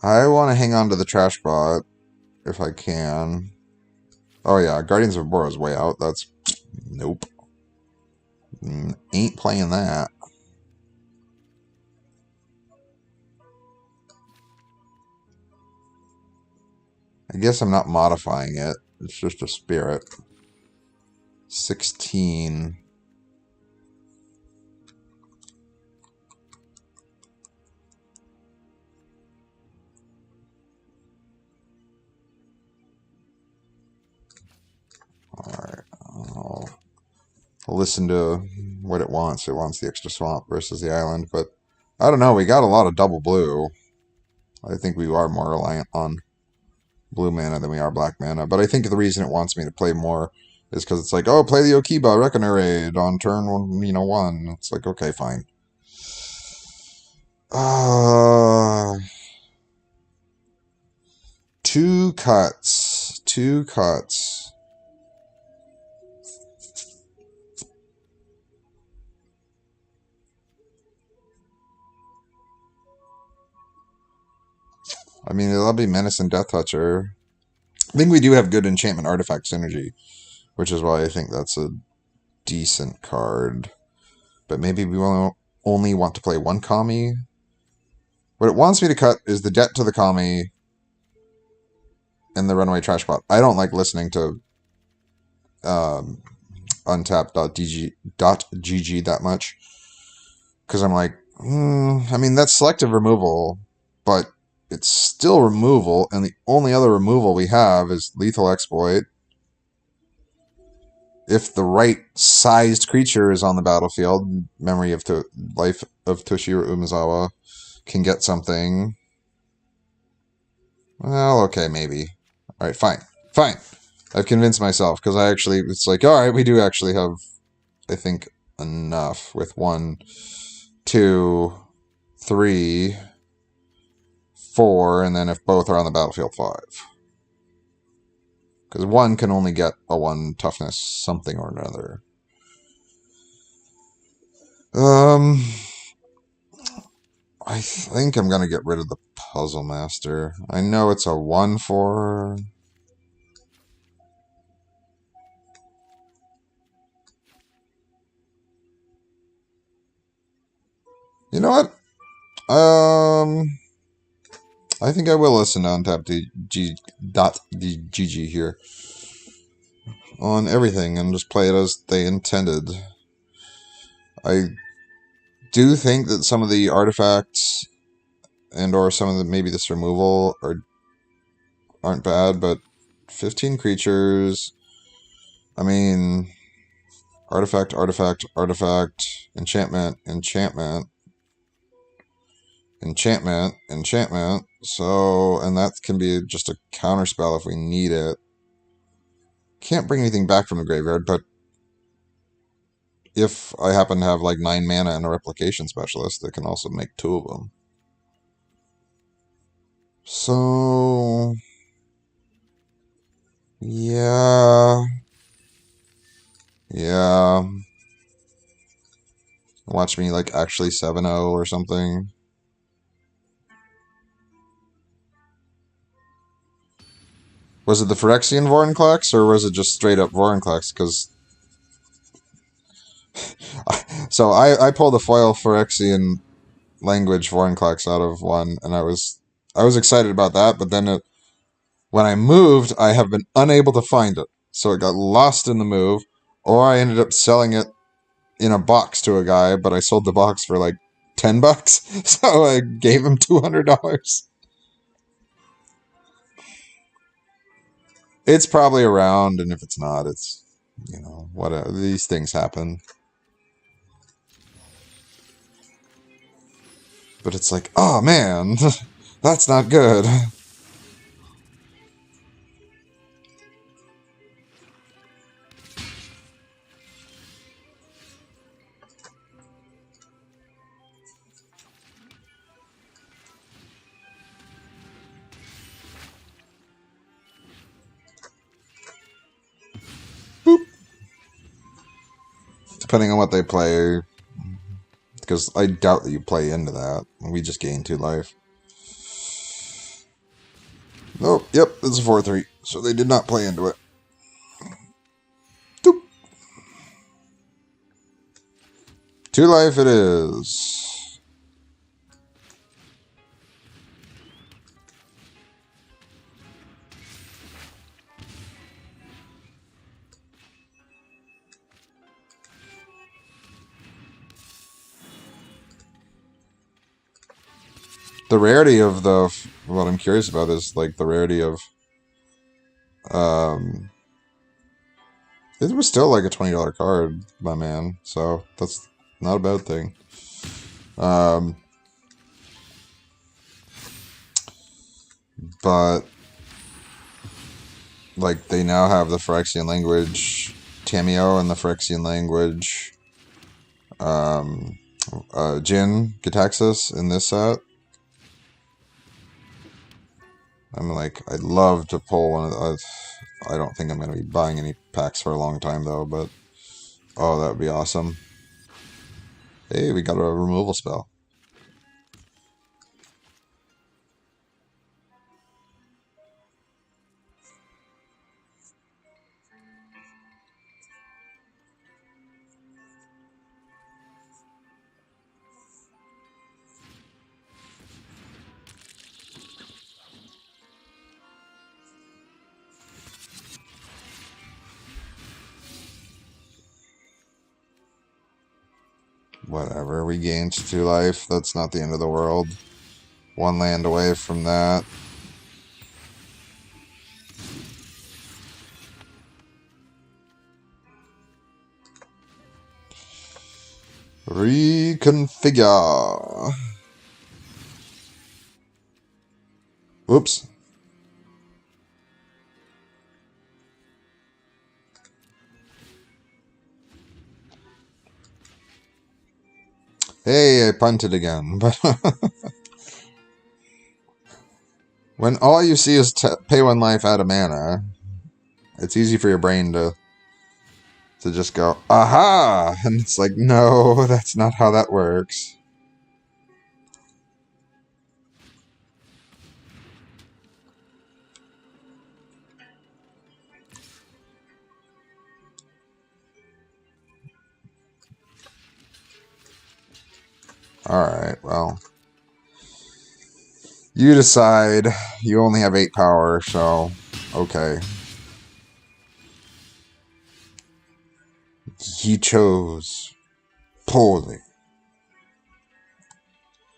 I want to hang on to the trash bot if I can. Oh yeah, Guardians of Boro's way out. That's... Nope. Ain't playing that. I guess I'm not modifying it. It's just a spirit. 16. Alright. I'll listen to what it wants. It wants the extra swamp versus the island, but I don't know. We got a lot of double blue. I think we are more reliant on blue mana than we are black mana. But I think the reason it wants me to play more is because it's like, oh, play the Okiba Reckoner Raid on turn 1. It's like, okay, fine. Two cuts. Two cuts. I mean, that'll be Menace and Death Toucher. I think we do have good enchantment artifact synergy, which is why I think that's a decent card. But maybe we only want to play one Kami. What it wants me to cut is the debt to the Kami and the Runaway Trash Bot. I don't like listening to untap.gg that much. Because I'm like, I mean, that's selective removal, but it's still removal, and the only other removal we have is Lethal Exploit. If the right sized creature is on the battlefield, Memory of Life of Toshiro Umezawa can get something. Well, okay, maybe. Alright, fine. Fine. I've convinced myself, because it's like, alright, we do actually have, I think, enough with 1, 2, 3, 4, and then if both are on the battlefield, 5. Because 1 can only get a 1 toughness something or another. I think I'm going to get rid of the Puzzle Master. I know it's a 1/4. You know what? I think I will listen to untap.gg here on everything and just play it as they intended. I do think that some of the artifacts and or some of the maybe this removal aren't bad, but 15 creatures. I mean, artifact, artifact, artifact, enchantment, enchantment, enchantment, enchantment. So, and that can be just a counter spell if we need it. Can't bring anything back from the graveyard, but if I happen to have like 9 mana and a replication specialist, I can also make 2 of them. So, yeah. Yeah. Watch me like actually 7-0 or something. Was it the Phyrexian Vorinclex, or was it just straight up Vorinclex? Because so I pulled a foil Phyrexian language Vorinclex out of one, and I was excited about that. But then when I moved, I have been unable to find it, so it got lost in the move, or I ended up selling it in a box to a guy. But I sold the box for like $10, so I gave him $200. It's probably around, and if it's not, it's, whatever. These things happen. But it's like, oh man, that's not good. Boop. depending on what they play. Because I doubt that you play into that. We just gain 2 life. Nope, yep, it's a 4-3. So they did not play into it. Doop. 2 life it is. The rarity of what I'm curious about is like the rarity of it was still like a $20 card, my man. So that's not a bad thing. But like they now have the Phyrexian language Tameo and the Phyrexian language Jin Gitaxis in this set. I'm like, I'd love to pull one of those. I don't think I'm going to be buying any packs for a long time, though, but oh, that would be awesome. Hey, we got a removal spell. Whatever, we gained 2 life. That's not the end of the world. 1 land away from that. Reconfigure. Whoops. Hey, I punted again, but when all you see is pay 1 life out of mana, it's easy for your brain to just go, aha! And it's like, no, that's not how that works. Alright, well. You decide. You only have 8 power, so okay. He chose poorly.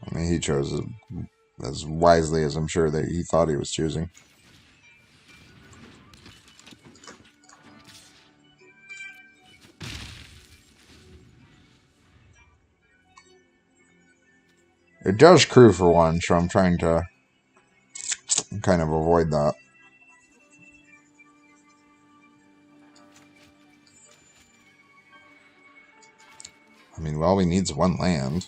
I mean, he chose as wisely as I'm sure that he thought he was choosing. It does crew for 1, so I'm trying to kind of avoid that. I mean, well, we needs 1 land.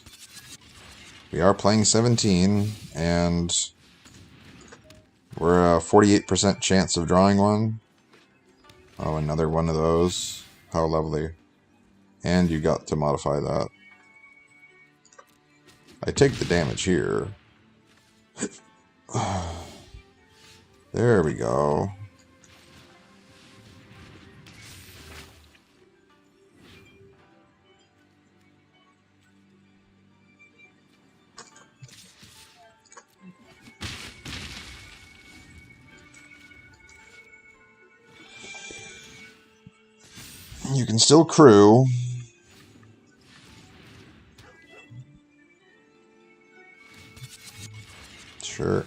We are playing 17, and we're a 48% chance of drawing 1. Oh, another one of those. How lovely. And you got to modify that. I take the damage here. There we go. You can still crew. Sure.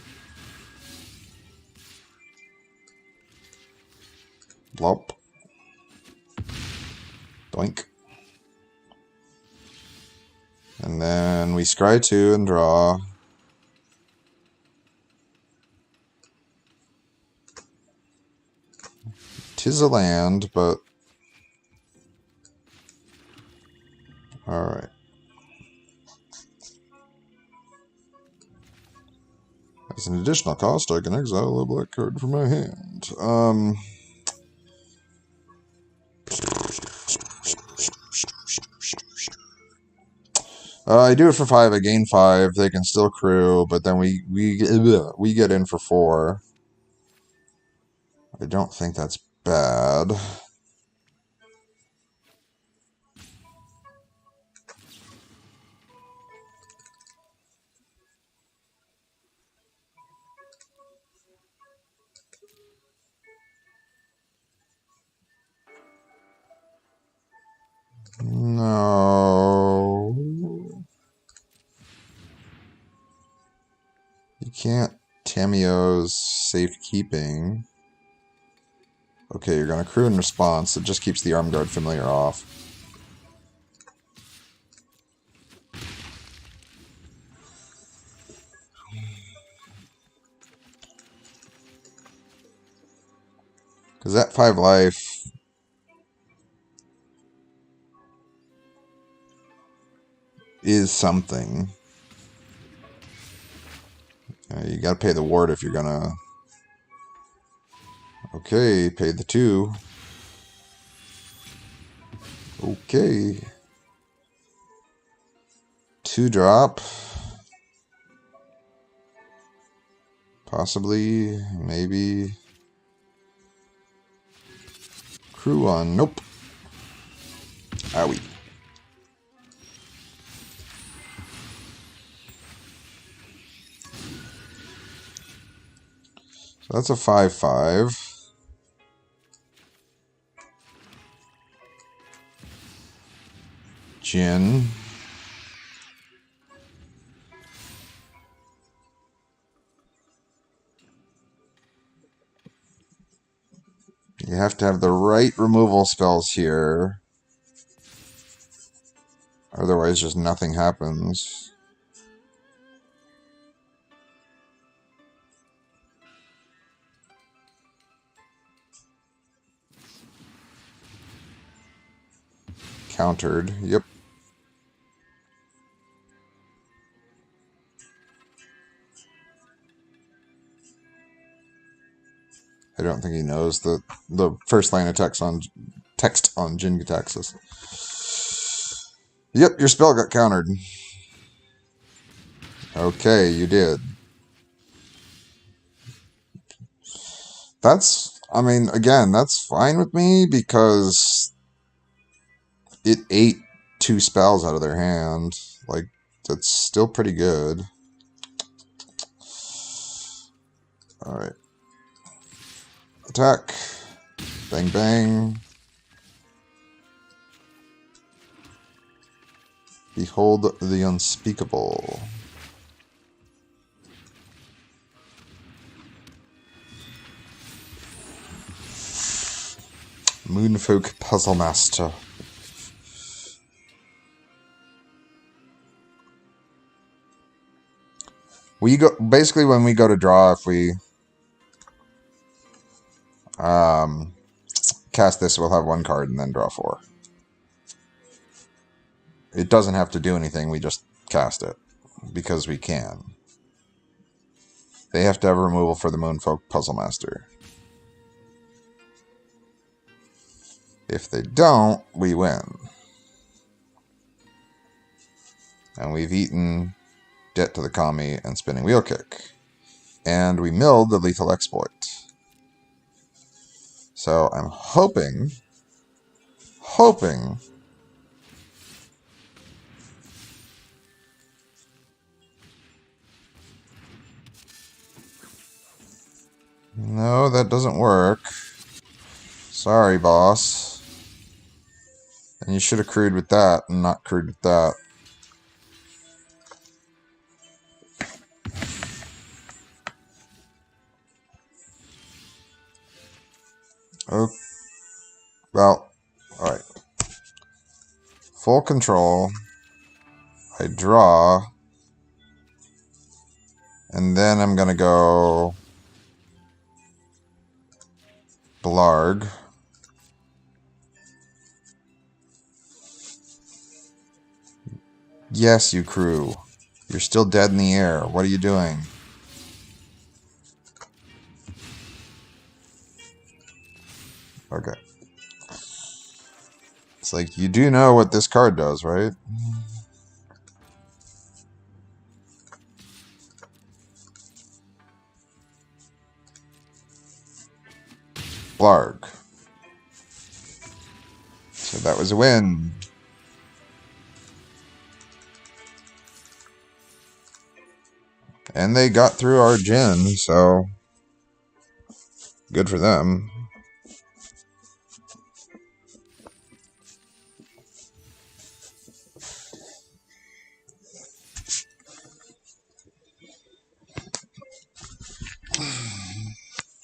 Blop. Doink. And then we scry 2 and draw. Tis a land, but alright. As an additional cost, I can exile a black card from my hand. I do it for 5. I gain 5. They can still crew, but then we get in for 4. I don't think that's bad. No. You can't Tamio's safekeeping. Okay, you're going to crew in response. It just keeps the arm guard familiar off. Because that 5 life is something. You gotta pay the ward if you're gonna... Okay, pay the 2. Okay. 2 drop. Possibly, maybe. Crew on, nope. Owie. So that's a 5/5. Jin. You have to have the right removal spells here. Otherwise, just nothing happens. Countered. Yep. I don't think he knows the first line of text on Jin Gitaxis. Yep, your spell got countered. Okay, you did. That's, I mean, again, that's fine with me because it ate 2 spells out of their hand. Like, that's still pretty good. Alright. Attack. Bang, bang. Behold the unspeakable. Moonfolk Puzzle Master. We go basically when we go to draw, if we cast this, we'll have 1 card and then draw 4. It doesn't have to do anything, we just cast it because we can. They have to have removal for the Moonfolk Puzzle Master. If they don't, we win. And we've eaten Debt to the Kami and Spinning Wheel Kick. And we milled the Lethal Exploit. So I'm hoping... No, that doesn't work. Sorry, boss. And you should have crewed with that and not crewed with that. Oh, well, alright. Full control. I draw. And then I'm going to go Blarg. Yes, you crew. You're still dead in the air. What are you doing? Okay. It's like, you do know what this card does, right? Blarg. So that was a win. And they got through our Jin, so good for them.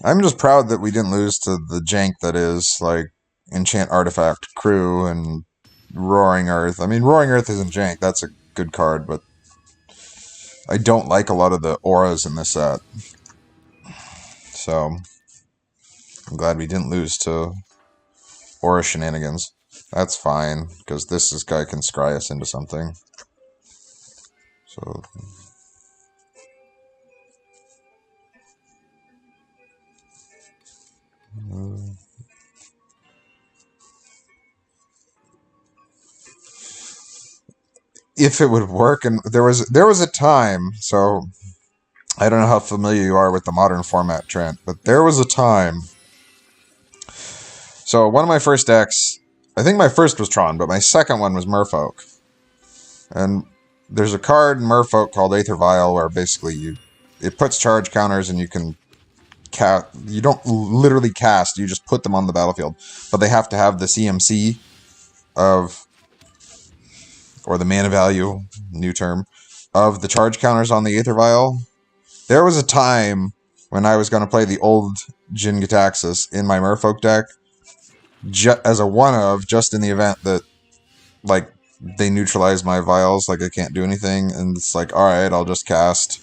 I'm just proud that we didn't lose to the jank that is, like, Enchant Artifact Crew and Roaring Earth. I mean, Roaring Earth isn't jank, that's a good card, but I don't like a lot of the auras in this set. So, I'm glad we didn't lose to aura shenanigans. That's fine, because this guy can scry us into something. So... if it would work, and there was a time, so I don't know how familiar you are with the modern format, Trent, but there was a time. So one of my first decks, I think my first was Tron, but my second one was Merfolk. And there's a card in Merfolk called Aether Vial where basically it puts charge counters and you can cast. You don't literally cast, you just put them on the battlefield, but they have to have the CMC of, or the mana value, new term, of the charge counters on the Aether Vial. There was a time when I was going to play the old Jin Gitaxias in my Merfolk deck as a one-of, just in the event that, like, they neutralize my vials, like I can't do anything, and it's like, alright, I'll just cast.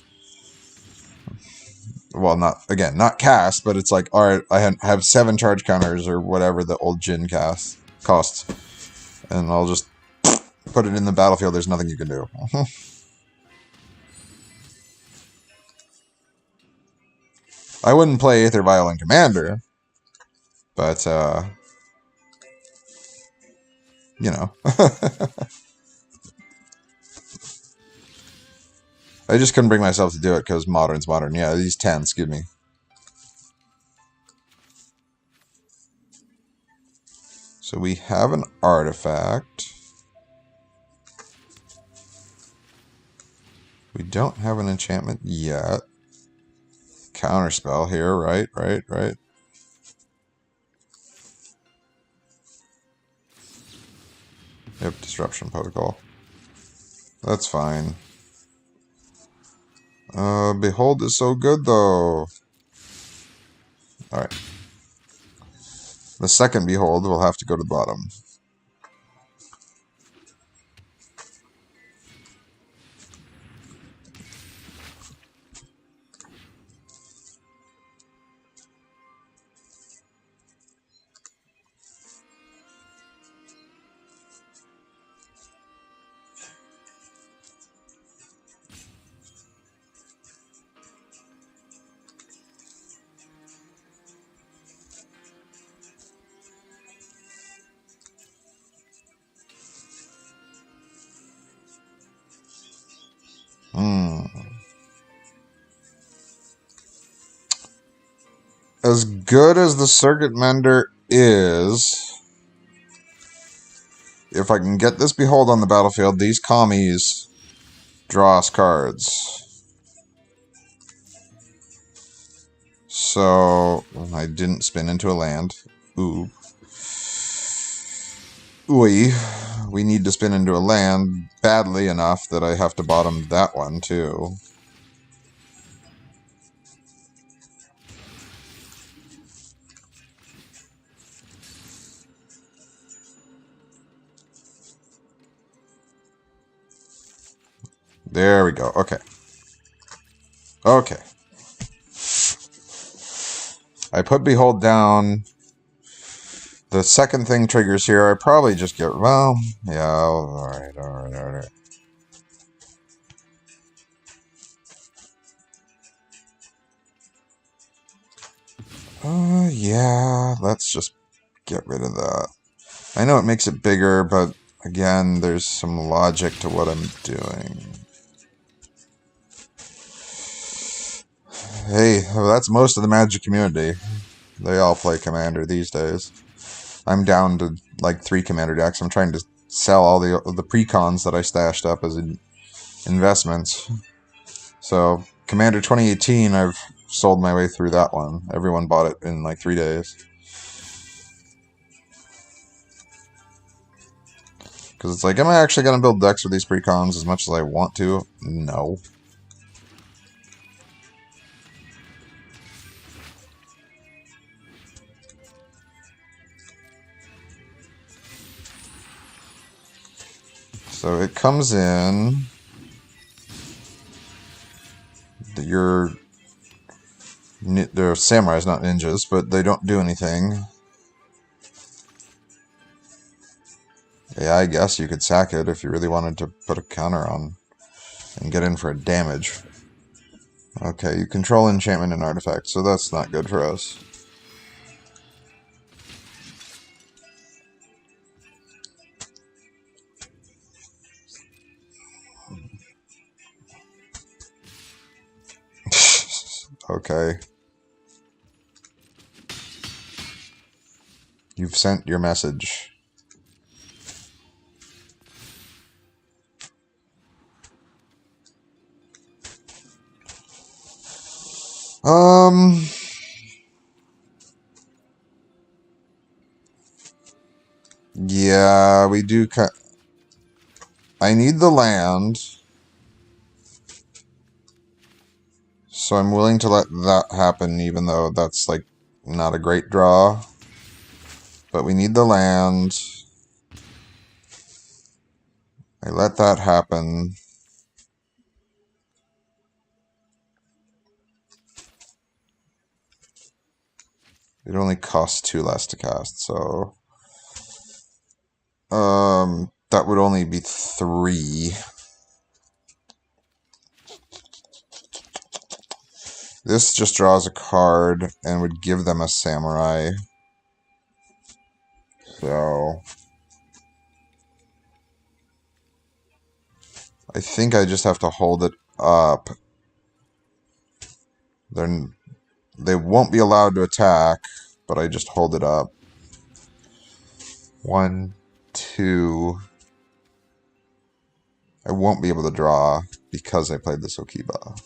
Well, not cast, but it's like, alright, I have 7 charge counters, or whatever the old Jin costs, and I'll just put it in the battlefield, there's nothing you can do. I wouldn't play Aether Vial in Commander, but, you know. I just couldn't bring myself to do it because Modern's Modern. Yeah, these 10, excuse me. So we have an artifact. We don't have an enchantment yet. Counterspell here, right. Yep, Disruption Protocol. That's fine. Behold is so good, though. Alright. The second Behold will have to go to the bottom. As good as the Circuit Mender is, if I can get this Behold on the battlefield, these commies draw us cards. So, I didn't spin into a land. Ooh. Ooey. We need to spin into a land badly enough that I have to bottom that one, too. There we go. Okay. Okay. I put Behold down. The second thing triggers here. I probably just get... Well, yeah. Alright. Yeah. Let's just get rid of that. I know it makes it bigger, but again, there's some logic to what I'm doing. Hey, well, that's most of the Magic community. They all play Commander these days. I'm down to like 3 Commander decks. I'm trying to sell all the precons that I stashed up as investments. So Commander 2018, I've sold my way through that one. Everyone bought it in like 3 days. Because it's like, am I actually going to build decks with these precons as much as I want to? No. So it comes in. They're samurais, not ninjas, but they don't do anything. Yeah, I guess you could sack it if you really wanted to put a counter on and get in for a damage. Okay, you control enchantment and artifact, so that's not good for us. Okay. You've sent your message. Yeah, we do I need the land. So I'm willing to let that happen, even though that's, like, not a great draw. But we need the land. I let that happen. It only costs 2 less to cast, so... that would only be 3. This just draws a card and would give them a samurai. So... I think I just have to hold it up. They won't be allowed to attack, but I just hold it up. 1, 2... I won't be able to draw because I played the Sokiba.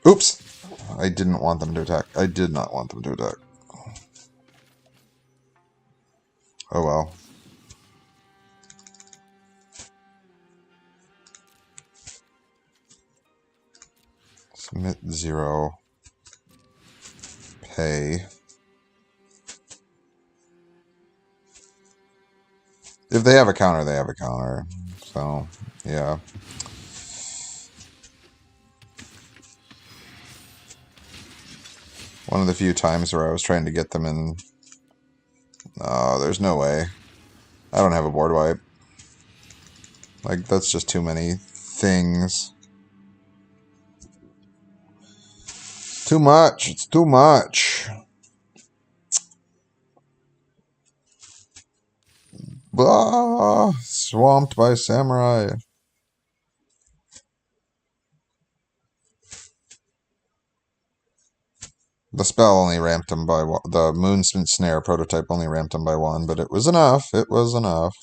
Oops! I didn't want them to attack. I did not want them to attack. Oh well. Submit 0. Pay. If they have a counter, they have a counter. So, yeah. One of the few times where I was trying to get them in... Oh, there's no way. I don't have a board wipe. Like, that's just too many things. Too much. It's too much. Blah! Swamped by samurai. The spell only ramped him by 1. The Moonsmith Snare prototype only ramped him by 1, but it was enough. It was enough.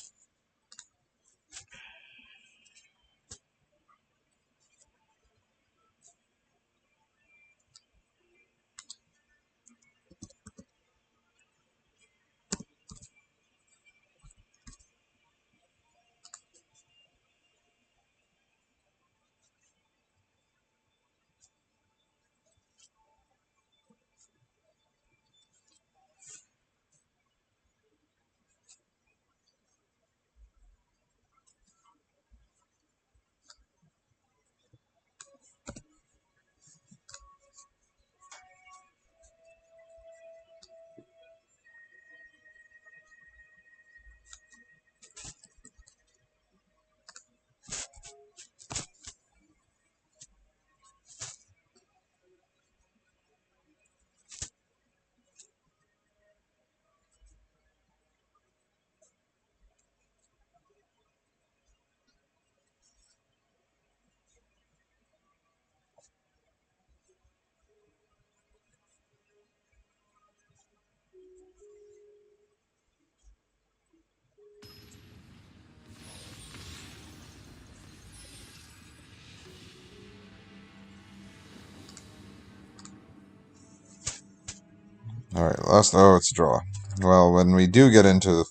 Alright, last... Oh, it's a draw. Well, when we do get into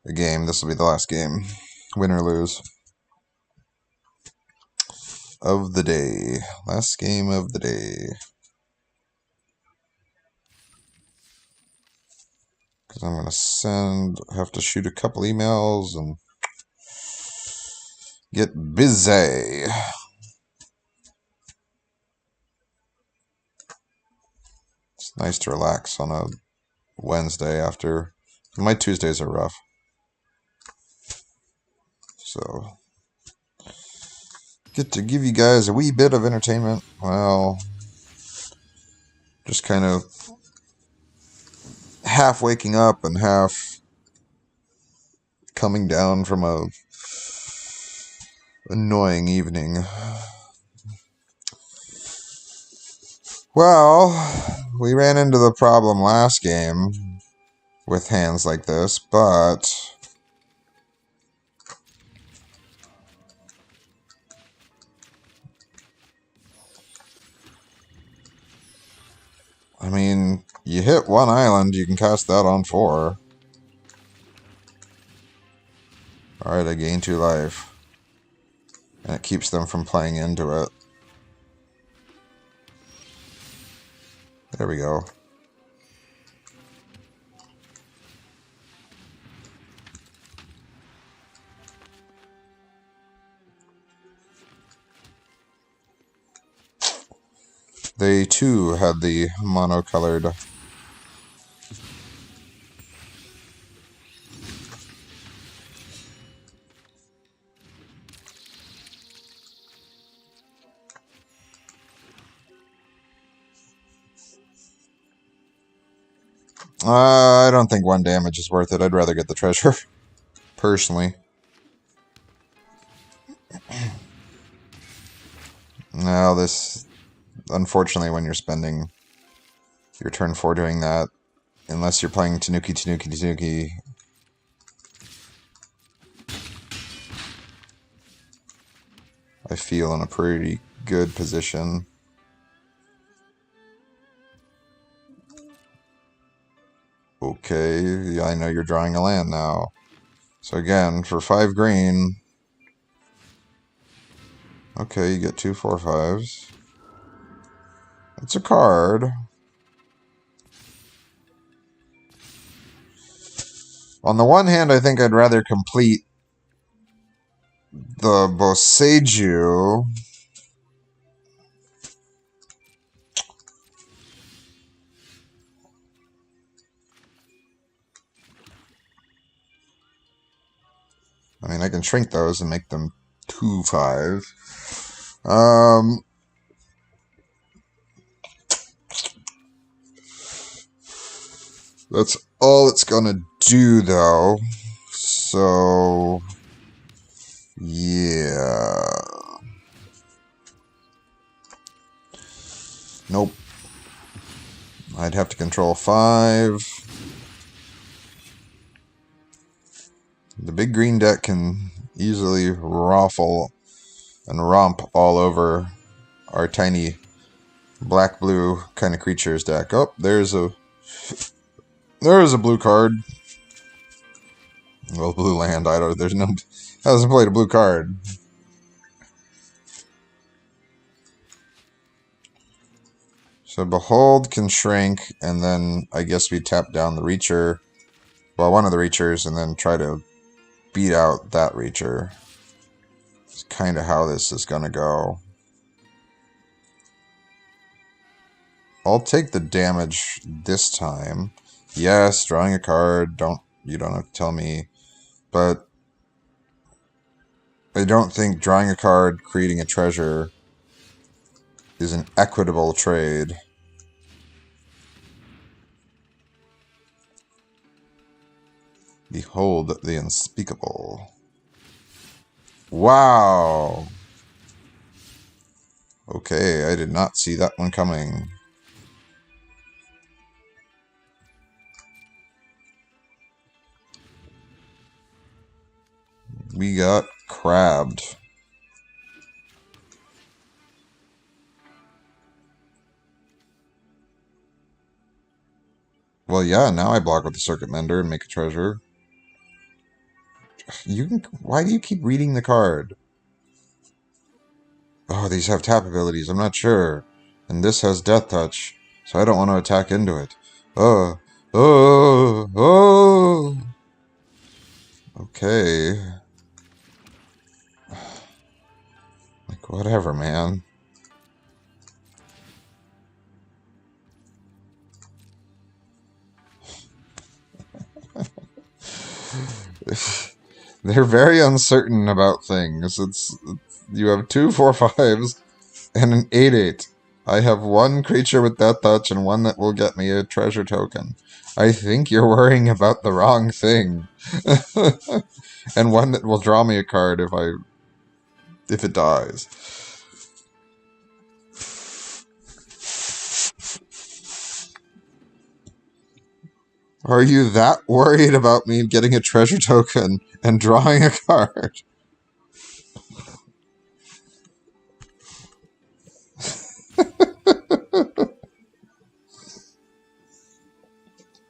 the game, this will be the last game. Win or lose. Of the day. Last game of the day. Because I'm going to have to shoot a couple emails and get busy. It's nice to relax on a Wednesday after. My Tuesdays are rough. So, get to give you guys a wee bit of entertainment. Well, just kind of half waking up and half coming down from a annoying evening. Well, we ran into the problem last game with hands like this, but I mean, you hit one island, you can cast that on 4. Alright, I gain 2 life. And it keeps them from playing into it. There we go. They too had the monocolored. I don't think 1 damage is worth it. I'd rather get the treasure, personally. Now this, unfortunately, when you're spending your turn 4 doing that, unless you're playing Tanuki, Tanuki, Tanuki, I feel in a pretty good position. Okay, I know you're drawing a land now. So again, for 5 green... Okay, you get 2 4/5s. It's a card. On the one hand, I think I'd rather complete the Boseiju. I mean, I can shrink those and make them 2 5s. That's all it's gonna do, though. So, yeah. Nope. I'd have to control 5. The big green deck can easily ruffle and romp all over our tiny black-blue kind of creatures deck. Oh, there's a blue card. Well, blue land. There's no. Hasn't played a blue card. So Behold can shrink, and then I guess we tap down the Reacher. Well, one of the Reachers, and then try to beat out that Reacher. It's kind of how this is gonna go. I'll take the damage this time. Yes, drawing a card. You don't have to tell me. But I don't think drawing a card, creating a treasure is an equitable trade. Behold the unspeakable. Wow! Okay, I did not see that one coming. We got crabbed. Well, yeah, now I block with the Circuit Mender and make a treasure. You can. Why do you keep reading the card? Oh, these have tap abilities. I'm not sure. And this has Death Touch, so I don't want to attack into it. Oh, oh, oh. Okay. Like, whatever, man. They're very uncertain about things. It's you have 2/4/5s and an 8/8. I have one creature with Death Touch and one that will get me a treasure token. I think you're worrying about the wrong thing. And one that will draw me a card if it dies. Are you that worried about me getting a treasure token and drawing a card?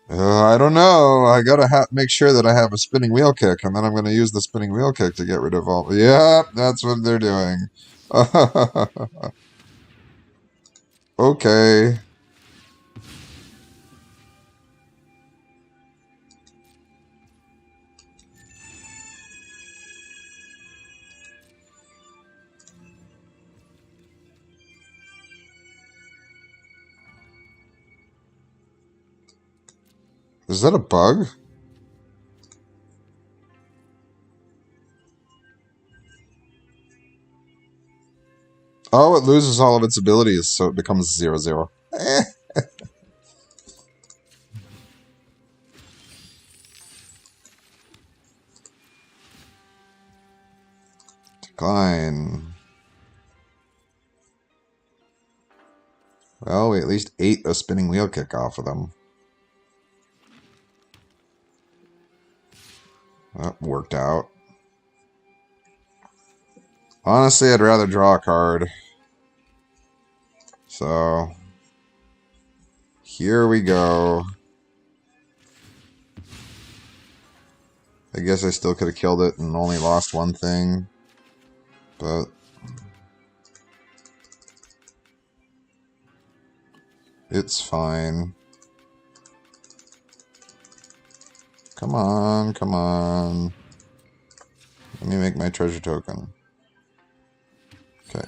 I don't know. I gotta make sure that I have a spinning wheel kick, and then I'm gonna use the spinning wheel kick to get rid of all. Yep, that's what they're doing. Okay. Is that a bug? Oh, it loses all of its abilities, so it becomes 0/0. Decline. Well, we at least ate a spinning wheel kick off of them. That worked out. Honestly, I'd rather draw a card. So, here we go. I guess I still could have killed it and only lost one thing. But it's fine. Come on, come on. Let me make my treasure token. Okay.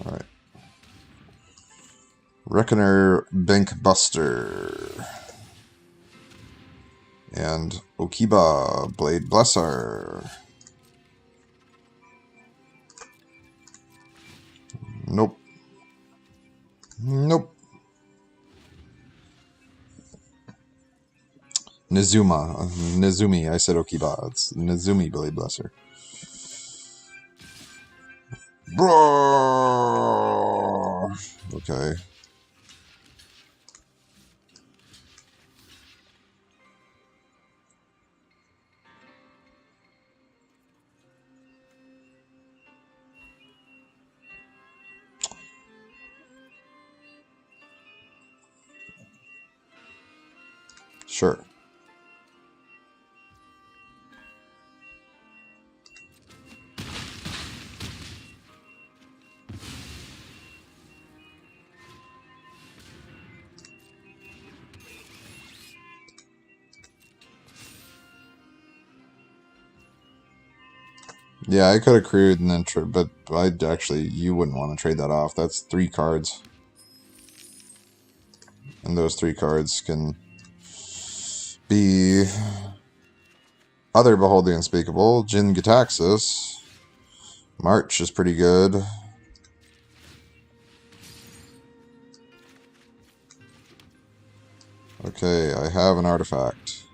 Alright. Reckoner Bank Buster. And Okiba Blade Blesser. Nope. Nope. Nezumi. I said Okiba. It's Nezumi Blade Blesser. Bro. Okay. Sure. Yeah, I could have crewed and then but I'd actually, you wouldn't want to trade that off. That's 3 cards. And those 3 cards can be Other Behold the Unspeakable, Jin Gitaxis. March is pretty good. Okay, I have an artifact.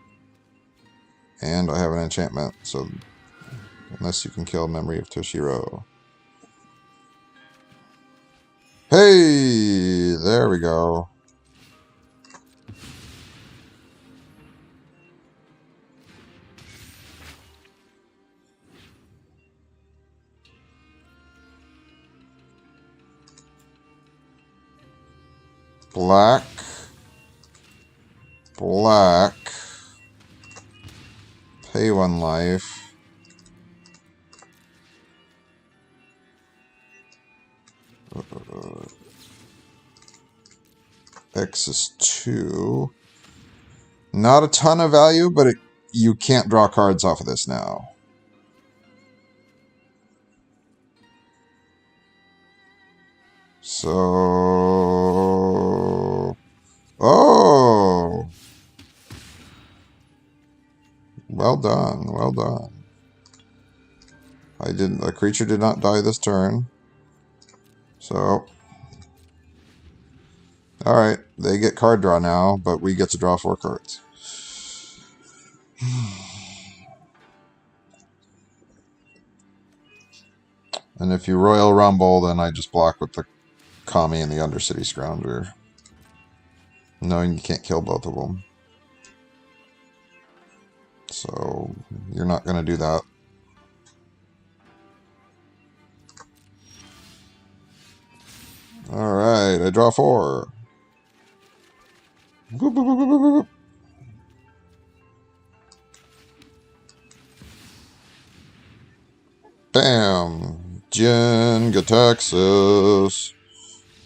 And I have an enchantment, so unless you can kill Memory of Toshiro. Hey! There we go. Black. Black. Pay 1 life. X is 2. Not a ton of value, but you can't draw cards off of this now. So... Oh! Well done, well done. The creature did not die this turn. So... Alright, they get card draw now, but we get to draw 4 cards. And if you Royal Rumble, then I just block with the Kami and the Undercity Scrounger. Knowing you can't kill both of them. So, you're not going to do that. Alright, I draw 4. Boop, boop, boop, boop, boop, boop. Bam! Jenga Texas.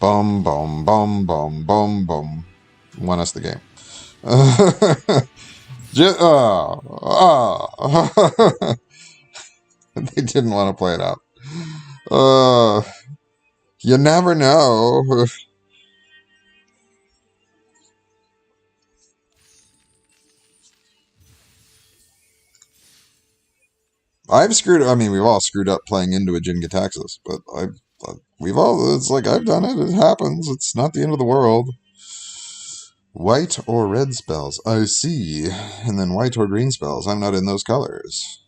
Bum, bum, bum, bum, bum, bum. Won us the game. They didn't want to play it out. You never know. I mean, we've all screwed up playing into a Jenga Texas, but it's like I've done it. It happens. It's not the end of the world. White or red spells. I see. And then white or green spells. I'm not in those colors.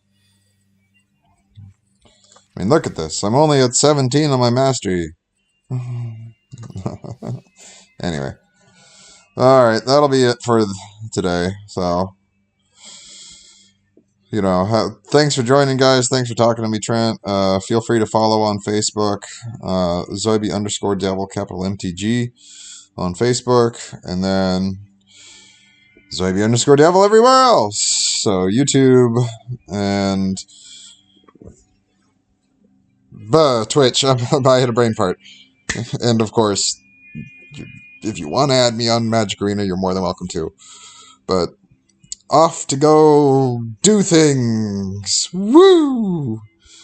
I mean, look at this. I'm only at 17 on my mastery. Anyway. Alright, that'll be it for today. So, thanks for joining, guys. Thanks for talking to me, Trent. Feel free to follow on Facebook. Zoibe_Devil, capital MTG on Facebook. And then Zoibe_Devil everywhere else. So, YouTube and Twitch. I hit a brain fart. And, of course, if you want to add me on Magic Arena, you're more than welcome to. But off to go do things. Woo!